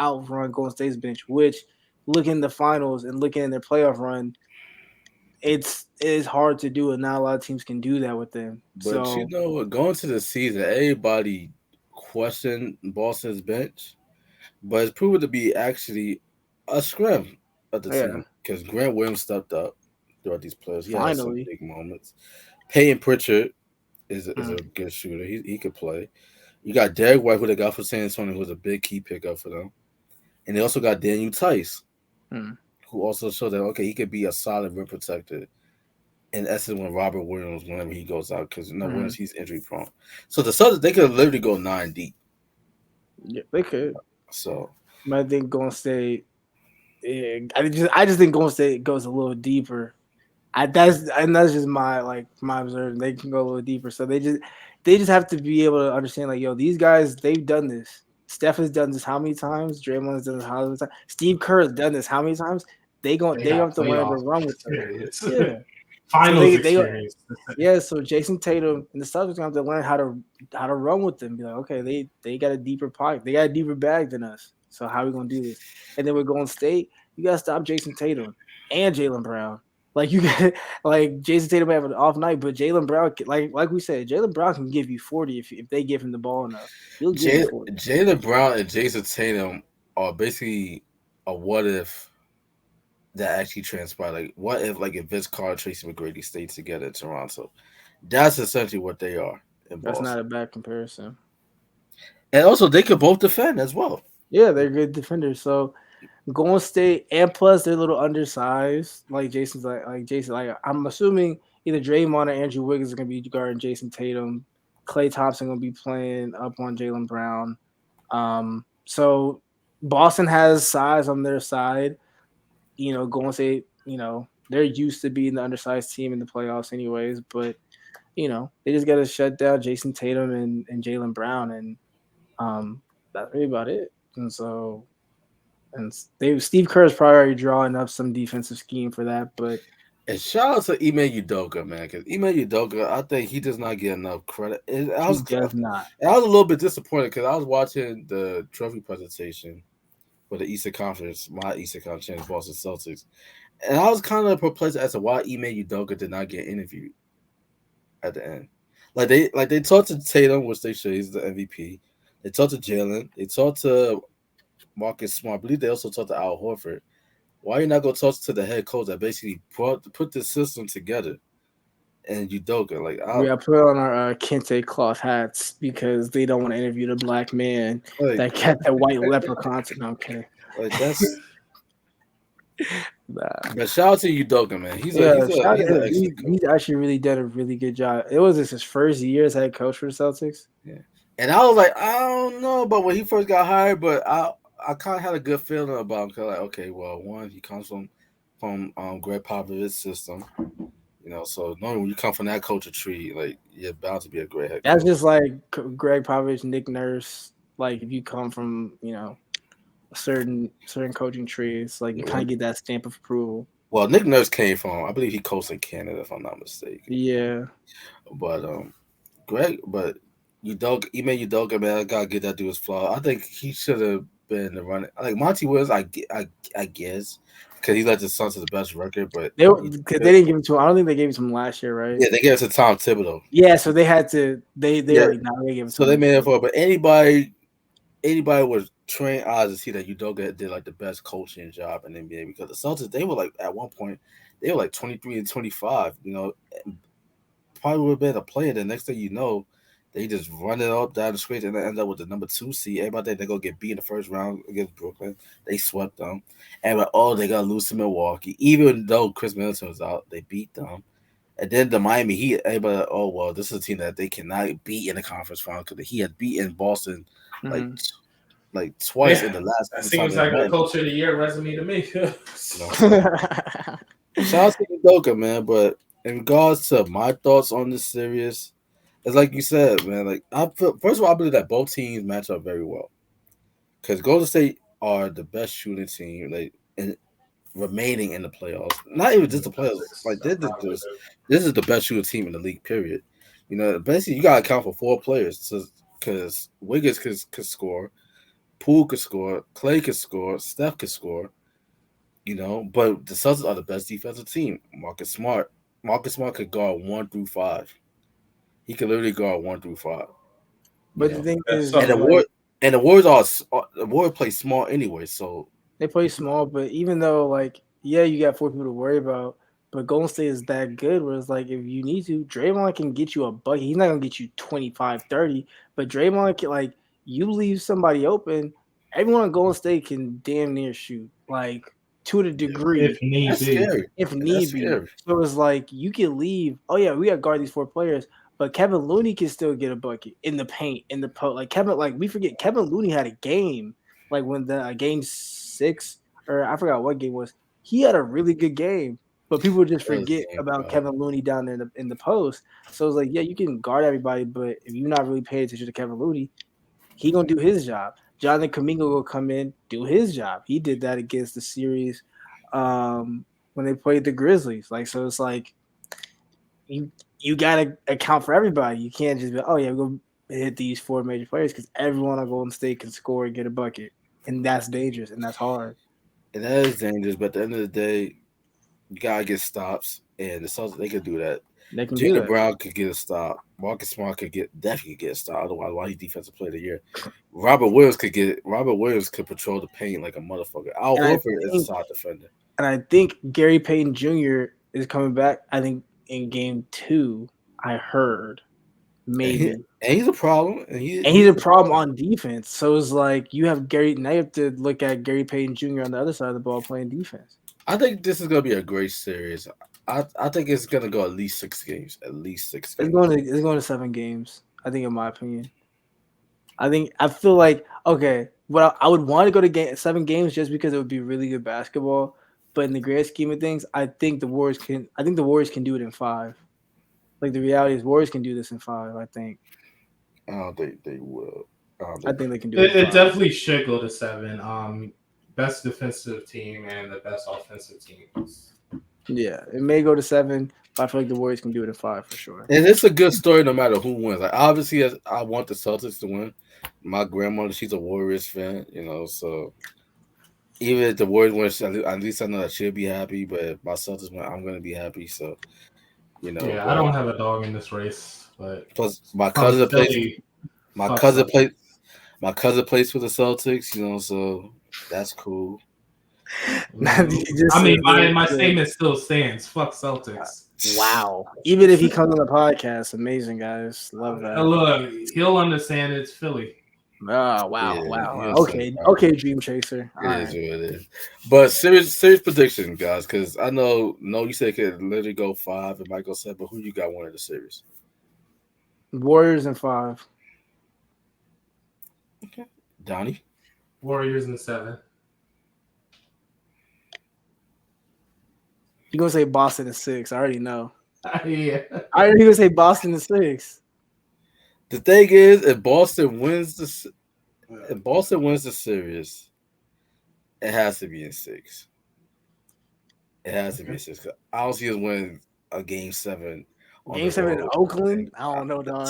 outrun Golden State's bench, which looking in the finals and looking in their playoff run, it is hard to do, and not a lot of teams can do that with them. But going to the season, everybody questioned Boston's bench. But it's proven to be actually a scrim of the team because Grant Williams stepped up throughout these playoffs. He had some big moments. Peyton Pritchard is a good shooter. He could play. You got Derek White, who they got for San Antonio, who was a big key pickup for them. And they also got Daniel Tice, who also showed that, he could be a solid rim protector in essence when Robert Williams, whenever he goes out, because Williams, he's injury prone. So the Celtics, they could literally go 9 deep. Yeah, they could. So But I think Golden State. Yeah, I just think Golden State goes a little deeper. That's just my observation. They can go a little deeper, so they just have to be able to understand like, yo, these guys they've done this. Steph has done this how many times? Draymond has done this how many times? Steve Kerr has done this how many times? They They got have to learn to playoff run with them. experience, Yeah. So finals experience. yeah. So Jason Tatum and the Celtics have to learn how to run with them. Be like, okay, they got a deeper pocket, they got a deeper bag than us. So how are we gonna do this? And then we're going State. You gotta stop Jason Tatum and Jaylen Brown. Like you got like Jason Tatum may have an off night, but Jaylen Brown, like we said, Jaylen Brown can give you 40 if they give him the ball enough. He'll give you 40. Jaylen Brown and Jason Tatum are basically a what if that actually transpired. Like, what if, like, if Vince Carter, Tracy McGrady stayed together in Toronto? That's essentially what they are in That's Boston. not a bad comparison. And also, they could both defend as well. Yeah, they're good defenders. So Golden State, and plus they're a little undersized. Like Jason's like Jason. Like I'm assuming either Draymond or Andrew Wiggins are gonna be guarding Jason Tatum. Klay Thompson gonna be playing up on Jaylen Brown. So Boston has size on their side. Golden State, they're used to being the undersized team in the playoffs anyways, but they just gotta shut down Jason Tatum and Jaylen Brown, and that's really about it. And Steve Kerr is probably already drawing up some defensive scheme for that, but And shout out to Ime Udoka, man, because Ime Udoka, I think he does not get enough credit. he does not. I was a little bit disappointed because I was watching the trophy presentation for the Eastern Conference, my Eastern Conference, Boston Celtics, and I was kind of perplexed as to why Ime Udoka did not get interviewed at the end. Like they talked to Tatum, which they should. He's the MVP. They talked to Jalen. They talked to Marcus Smart. I believe they also talked to Al Horford. Why you not going to talk to the head coach that basically put the system together? And Udoka, like, we got put on our kente cloth hats because they don't want to interview the black man that got the white leprechaun. No, I'm kidding. Like that's. Nah. But shout out to Udoka, man. He's actually really done a really good job. It was his first year as head coach for the Celtics. Yeah, and I was like, I don't know about when he first got hired, but I kind of had a good feeling about him. Cause like, okay, well, one, he comes from Greg Popovich's system, so normally when you come from that culture tree, like you're bound to be a great head coach. That's just like Greg Popovich, Nick Nurse. Like if you come from certain coaching trees, like you kind of get that stamp of approval. Well, Nick Nurse came from, I believe he coached in Canada, if I'm not mistaken. Yeah, but Ime Udoka, man, I gotta get that dude his flaw. I think he should have been the running. Like Monty Williams, I guess, because he led the Suns to the best record, but they didn't give him to him. I don't think they gave it to him last year, right? Yeah, they gave it to Tom Thibodeau. Yeah, so they had to. They gave it. So they made it for. But anybody was trained eyes to see that Udoka did like the best coaching job in the NBA, because the Celtics, they were like at one point they were like 23-25. Probably would have been a player. The next thing you know, they just run it up down the street and end up with the number 2 seed. Everybody think they're gonna get beat in the first round against Brooklyn. They swept them. And they gotta lose to Milwaukee. Even though Chris Middleton was out, they beat them. And then the Miami Heat, everybody, this is a team that they cannot beat in the conference final, because he had beaten Boston like twice in the last. That seems like a culture of the year resume to me. Shout out to Udoka, man. But in regards to my thoughts on this series, it's like you said, man. Like first of all, I believe that both teams match up very well, because Golden State are the best shooting team, like, and remaining in the playoffs. Not even just the playoffs. Like this is the best shooting team in the league. Period. Basically you gotta account for 4 players, because Wiggins could score, Poole could score, Clay could score, Steph could score. But the Celtics are the best defensive team. Marcus Smart could guard 1 through 5. He could literally guard 1 through 5. But the thing is, the Warriors play small anyway, so they play small. But even though, you got 4 people to worry about, but Golden State is that good where it's like, if you need to, Draymond can get you a bucket. He's not gonna get you 25, 30, but Draymond can, you leave somebody open, everyone on Golden State can damn near shoot, to the degree, if need be. So it's like you can leave. Oh yeah, we got to guard these 4 players, but Kevin Looney can still get a bucket in the paint, in the post. We forget Kevin Looney had a game, like when the game 6, or I forgot what game it was. He had a really good game, but people just forget about Kevin Looney down there in the post. So it's like, yeah, you can guard everybody, but if you're not really paying attention to Kevin Looney, he gonna do his job. Jonathan Kuminga will come in, do his job. He did that against the series when they played the Grizzlies. Like, so it's like you gotta account for everybody. You can't just be, oh yeah, we're gonna hit these 4 major players, because everyone on Golden State can score and get a bucket, and that's dangerous and that's hard. And that is dangerous, but at the end of the day, you gotta get stops, and the Celtics, they can do that. They can do Jaylen that. Brown could get a stop. Marcus Smart could definitely get a stop. Otherwise, why he's defensive player of the year? Robert Williams could patrol the paint like a motherfucker. Al Horford is a solid defender. And I think Gary Payton Jr. is coming back. I think in game 2, I heard maybe. And he's a problem. And he's a problem on defense. So it's like you have now you have to look at Gary Payton Jr. on the other side of the ball playing defense. I think this is gonna be a great series. I think it's gonna go at least 6 games. At least 6 games. It's going to 7 games. I think, in my opinion. I feel like, okay, I would want to go to 7 games just because it would be really good basketball. But in the grand scheme of things, I think the Warriors can do it in 5. Like, the reality is, Warriors can do this in 5. I think. I don't think they will. I think they can do it. It definitely should go to 7. Best defensive team and the best offensive teams. Yeah, it may go to 7, but I feel like the Warriors can do it in 5 for sure. And it's a good story no matter who wins. Like, obviously, I want the Celtics to win. My grandmother, she's a Warriors fan, so even if the Warriors win, at least I know that she'll be happy. But if my Celtics win, I'm gonna be happy. So, Yeah, I don't have a dog in this race, but plus my cousin plays. My cousin plays for the Celtics, so that's cool. My statement still stands. Fuck Celtics. Wow. Even if he comes on the podcast, amazing, guys. Love that. Look, he'll understand it's Philly. Oh, wow. Yeah, wow. Okay, Dream Chaser. It is. But serious prediction, guys, because I know you said it could literally go 5, it might go 7, but who you got winning the series? Warriors in 5. Okay. Donnie? Warriors in 7. You're going to say Boston in 6. I already know. Yeah. I already going to say Boston in 6. The thing is, if Boston wins the series, it has to be in 6. It has to be in 6. I don't see us winning a game 7. Game 7 in Oakland? I don't know, dog.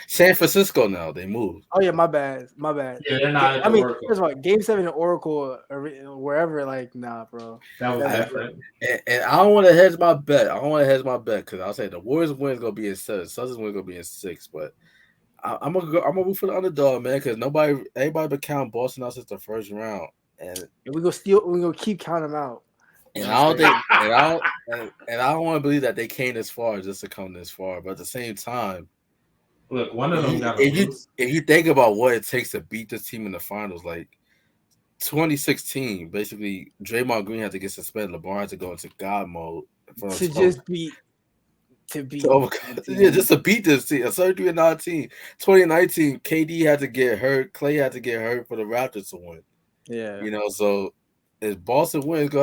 San Francisco now. They moved. Oh, yeah, my bad. Yeah, they're not at the Oracle. First of all, Game 7 in Oracle or wherever, nah, bro. That was different. And I don't want to hedge my bet. Because I'll say the Warriors win is going to be in 7. Celtics win is going to be in 6. But I'm gonna root for the underdog, man, because everybody been counting Boston out since the first round. And we're gonna keep counting them out. And I don't want to believe that they came this far just to come this far. But at the same time, look, one of them got if you think about what it takes to beat this team in the finals, like 2016, basically Draymond Green had to get suspended. LeBron had to go into God mode just to beat this team. A 33-19. 2019, KD had to get hurt. Clay had to get hurt for the Raptors to win. Yeah, so if Boston wins,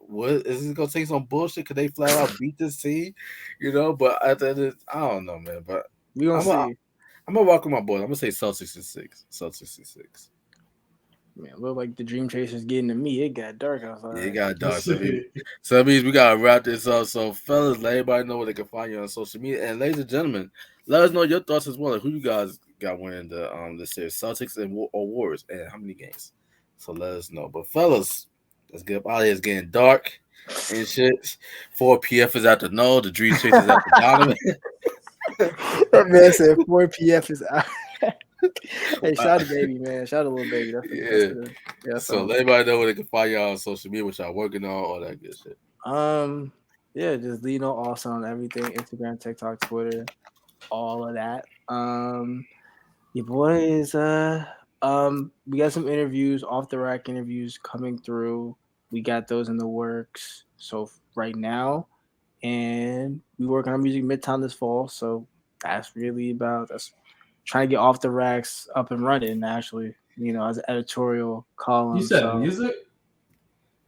what is it gonna take some bullshit? Could they flat out beat this team? But at the end I don't know, man. But we gonna see. I'm gonna rock with my boy. I'm gonna say Celtics in 6. Celtics in 6. Man, look like the Dream Chaser's getting to me. It got dark outside. Yeah, it got dark. So that means we gotta wrap this up. So, fellas, let everybody know where they can find you on social media. And ladies and gentlemen, let us know your thoughts as well. Like, who you guys got winning the series, Celtics or Warriors, and how many games? So let us know. But fellas, let's get up out of here. It's getting dark and shit. 4 PF is at the no. The Dream Chase is at the Donovan. That man said 4 PF is out. Hey, shout out to baby, man. Shout out to little baby. That's good. Yeah, so let everybody know where they can find y'all on social media, what y'all working on, all that good shit. Yeah, just Lino also on everything: Instagram, TikTok, Twitter, all of that. Your boys, we got some interviews, off the rack interviews coming through. We got those in the works. So right now, and we work on Music Midtown this fall. So that's trying to get Off the Racks up and running. Actually, as an editorial column. You said so music?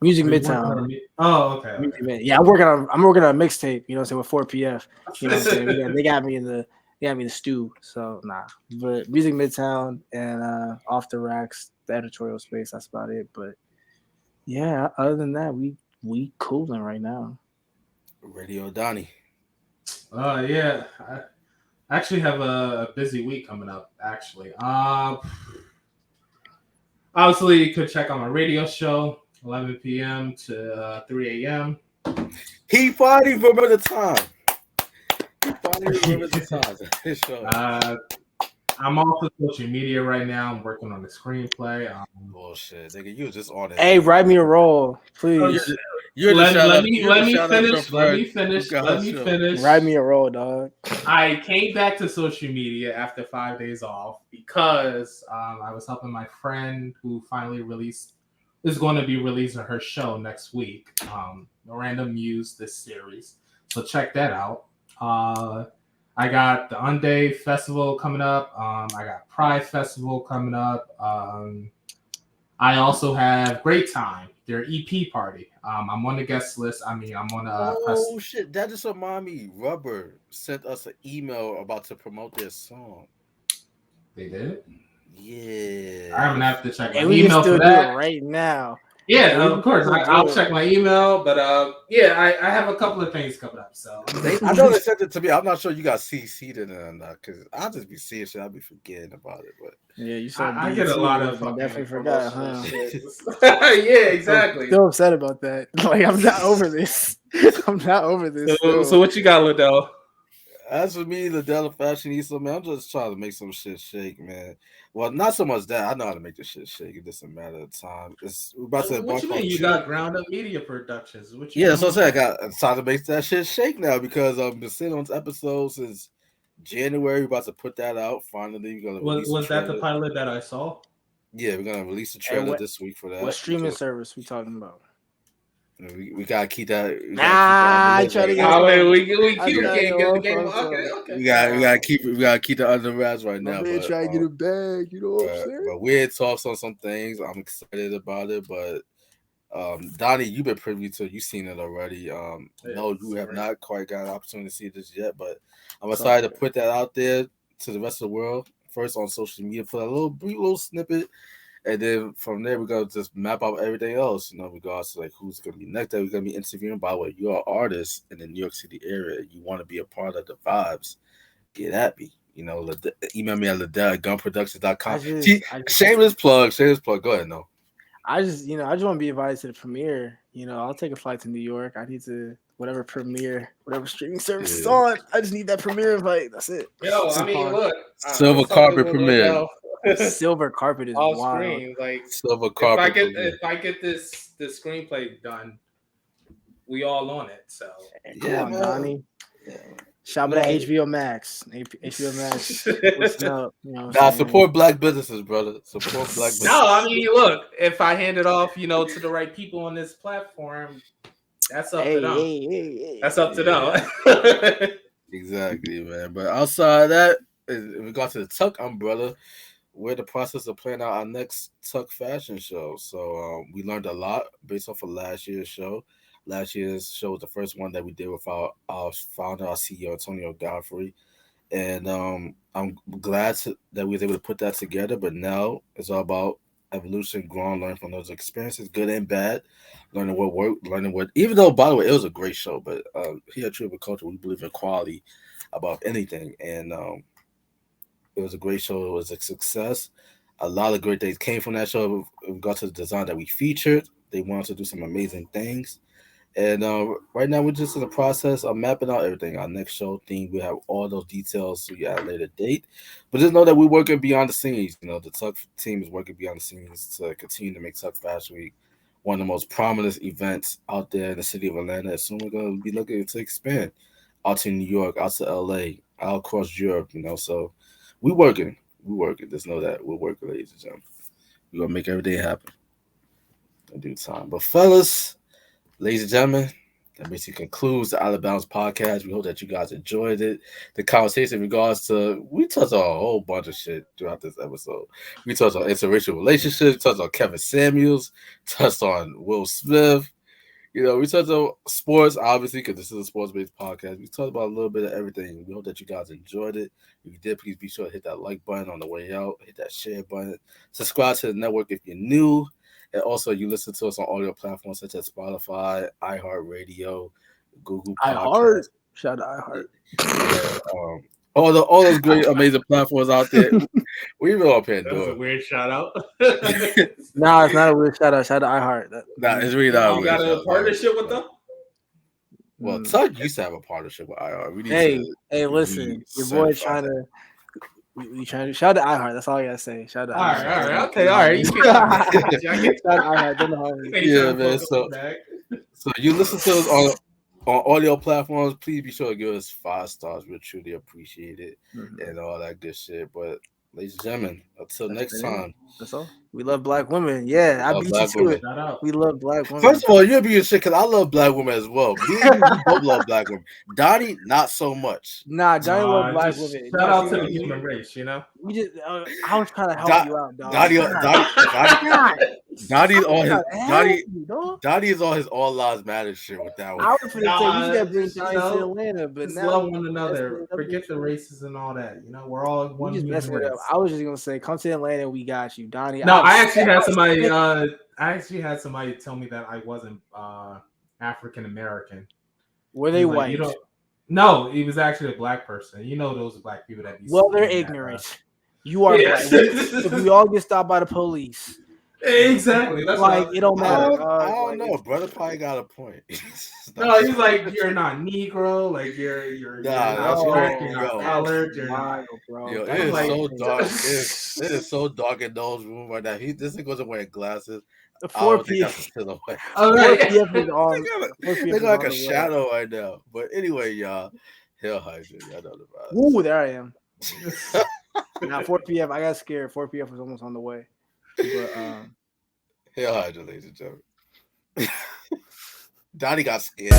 Music Are you working Midtown. on Oh, okay. Yeah, I'm working on a mixtape. You know, what I'm saying, with 4PF. You know what I'm saying? They got me in the stew. So nah, but Music Midtown and Off the Racks, the editorial space. That's about it. But yeah, other than that, we cooling right now. Radio Donnie. Yeah. I actually have a busy week coming up. Actually, obviously you could check out my radio show, 11 p.m. to 3 a.m. He finally remembered the time. He finally remembered the time. His show. I'm off of social media right now. I'm working on the screenplay. Bullshit, nigga, you was just on it. Hey, write me a role, please. Let me finish. Write me a role, dog. I came back to social media after 5 days off because I was helping my friend who finally is going to be releasing her show next week. Miranda Muse, this series. So check that out. I got the Unday Festival coming up. I got Pride Festival coming up. I also have Great Time, their EP party. I'm on the guest list. I'm on shit! That just reminded me. Rubber sent us an email about to promote their song. They did? Yeah. I'm gonna have to check my email. We can still for that do it right now. Yeah, of course. I'll check my email, but I have a couple of things coming up. So I know they sent it to me. I'm not sure you got CC'd in it or not, because I'll just be seeing shit. I'll be forgetting about it. But yeah, you said I get a lot of definitely forgot, huh? Yeah, exactly. Still upset about that. Like, I'm not over this. I'm not over this. So what you got, Liddell? As for me, Liddell Fashionista, man, I'm just trying to make some shit shake, man. Well, not so much that. I know how to make this shit shake. It's just a matter of time. What you mean? You got Ground Up Media Productions. That's what I said. I got time to make that shit shake now because I've been sitting on episodes since January. We're about to put that out. Finally, we're gonna release was that the pilot that I saw? Yeah, we're gonna release the trailer this week for that. What streaming service we talking about? We gotta keep that. I try to get. We keep get the game. Okay. We gotta keep it. We gotta keep it under wraps right now. But try to get a bag. You know what I'm saying? But we had talks on some things. I'm excited about it. But Donnie, you've been privy to. You've seen it already. No, you have not quite got an opportunity to see this yet. But I'm excited to put that out there to the rest of the world. First on social media, put a brief little snippet. And then from there, we're going to just map out everything else, regards to like who's going to be next. That we're going to be interviewing. By the way, you're an artist in the New York City area. You want to be a part of the vibes. Get at me. Email me at gunproductions.com. Shameless plug. Go ahead, no. I just want to be invited to the premiere. I'll take a flight to New York. I need to whatever streaming service is on. I just need that premiere invite. That's it. Yo, I mean, look, silver carpet premiere. Silver carpet is off wild. Screen. Like silver carpet. If I get this screenplay done, we all on it. So come on, Donnie. Yeah. Shop at HBO Max. HBO Max. What's up? Support black businesses, brother. Support black businesses. No, I mean, look, if I hand it off, to the right people on this platform, that's up to them. That's up to them. Exactly, man. But outside of that, in regard to the Tuck umbrella, we're in the process of planning out our next Tuck fashion show. So we learned a lot based off of last year's show. Last year's show was the first one that we did with our founder, our CEO, Antonio Godfrey. And I'm glad that we was able to put that together. But now it's all about evolution, growing, learning from those experiences, good and bad, learning what worked, even though, by the way, it was a great show. But here at True Culture, we believe in quality above anything. And it was a great show. It was a success. A lot of great things came from that show. We got to the design that we featured. They wanted to do some amazing things. And right now, we're just in the process of mapping out everything. Our next show theme, we have all those details so at a later date. But just know that we're working beyond the scenes. The Tuck team is working beyond the scenes to continue to make Tuck Fashion Week one of the most prominent events out there in the city of Atlanta. And soon we're going to be looking to expand out to New York, out to LA, out across Europe, So we're working. Just know that we're working, ladies and gentlemen. We're going to make everything happen in due time. But fellas, ladies and gentlemen, That basically concludes the Alabama's podcast. We hope that you guys enjoyed it. The conversation in regards to, we touched on a whole bunch of shit throughout this episode. We touched on interracial relationships, touched on Kevin Samuels, touched on Will Smith. You know, we touched on sports, obviously, because this is a sports-based podcast. We talked about a little bit of everything. We hope that you guys enjoyed it. If you did, please be sure to hit that like button on the way out. Hit that share button. Subscribe to the network if you're new. And also, you listen to us on audio platforms such as Spotify, iHeartRadio, Google Podcasts. Shout out to iHeart. Yeah, all those great, amazing platforms out there. We even up here That was a doing. weird shout out. Nah, it's not a weird shout out. Shout out to iHeart. Nah, it's really not. You a got weird a partnership with them? Well, Tug used to have a partnership with iHeart. We need Hey, listen, your boy trying to. We trying to shout out to iHeart. That's all I gotta say. Shout out to iHeart. All right. Shout out to iHeart. Don't know how Yeah, man. So you listen to us on audio platforms. Please be sure to give us 5 stars. We truly appreciate it and all that good shit. But ladies and gentlemen, until next time. That's all. We love black women. Yeah, I beat you to it. We love black women. First of all, you're being shit because I love black women as well. We both love black women. Donnie, not so much. Nah, Donnie loves black women. Shout out to the human race, you know? We just, I was trying to help you out, dog. Donnie is on his all lives matter shit with that one. I was going to say, we got to bring Donnie to Atlanta, but now love one another. Forget the races and all that. You know, we're all one. We just messing it up. I was just going to say, come to Atlanta, we got you. Donnie. No, I actually had somebody tell me that I wasn't African American. Were they white? No, he was actually a black person. You know those black people that be. Well, they're ignorant. You are black. If we all get stopped by the police. Exactly. That's like it don't matter. I don't know. Brother probably got a point. No, he's like, you're not Negro. Like you're not black. You're not colored. You're not. Yo, it is so dark. It is so dark in those room right now. This nigga wasn't wearing glasses. The 4 p.m. They got like a shadow right now. But anyway, y'all, Hail Hydra. Y'all know the vibes. Ooh, there I am. Now 4 p.m. I got scared. 4 p.m. was almost on the way. But Hail Hydra, ladies and gentlemen. Donnie got scared.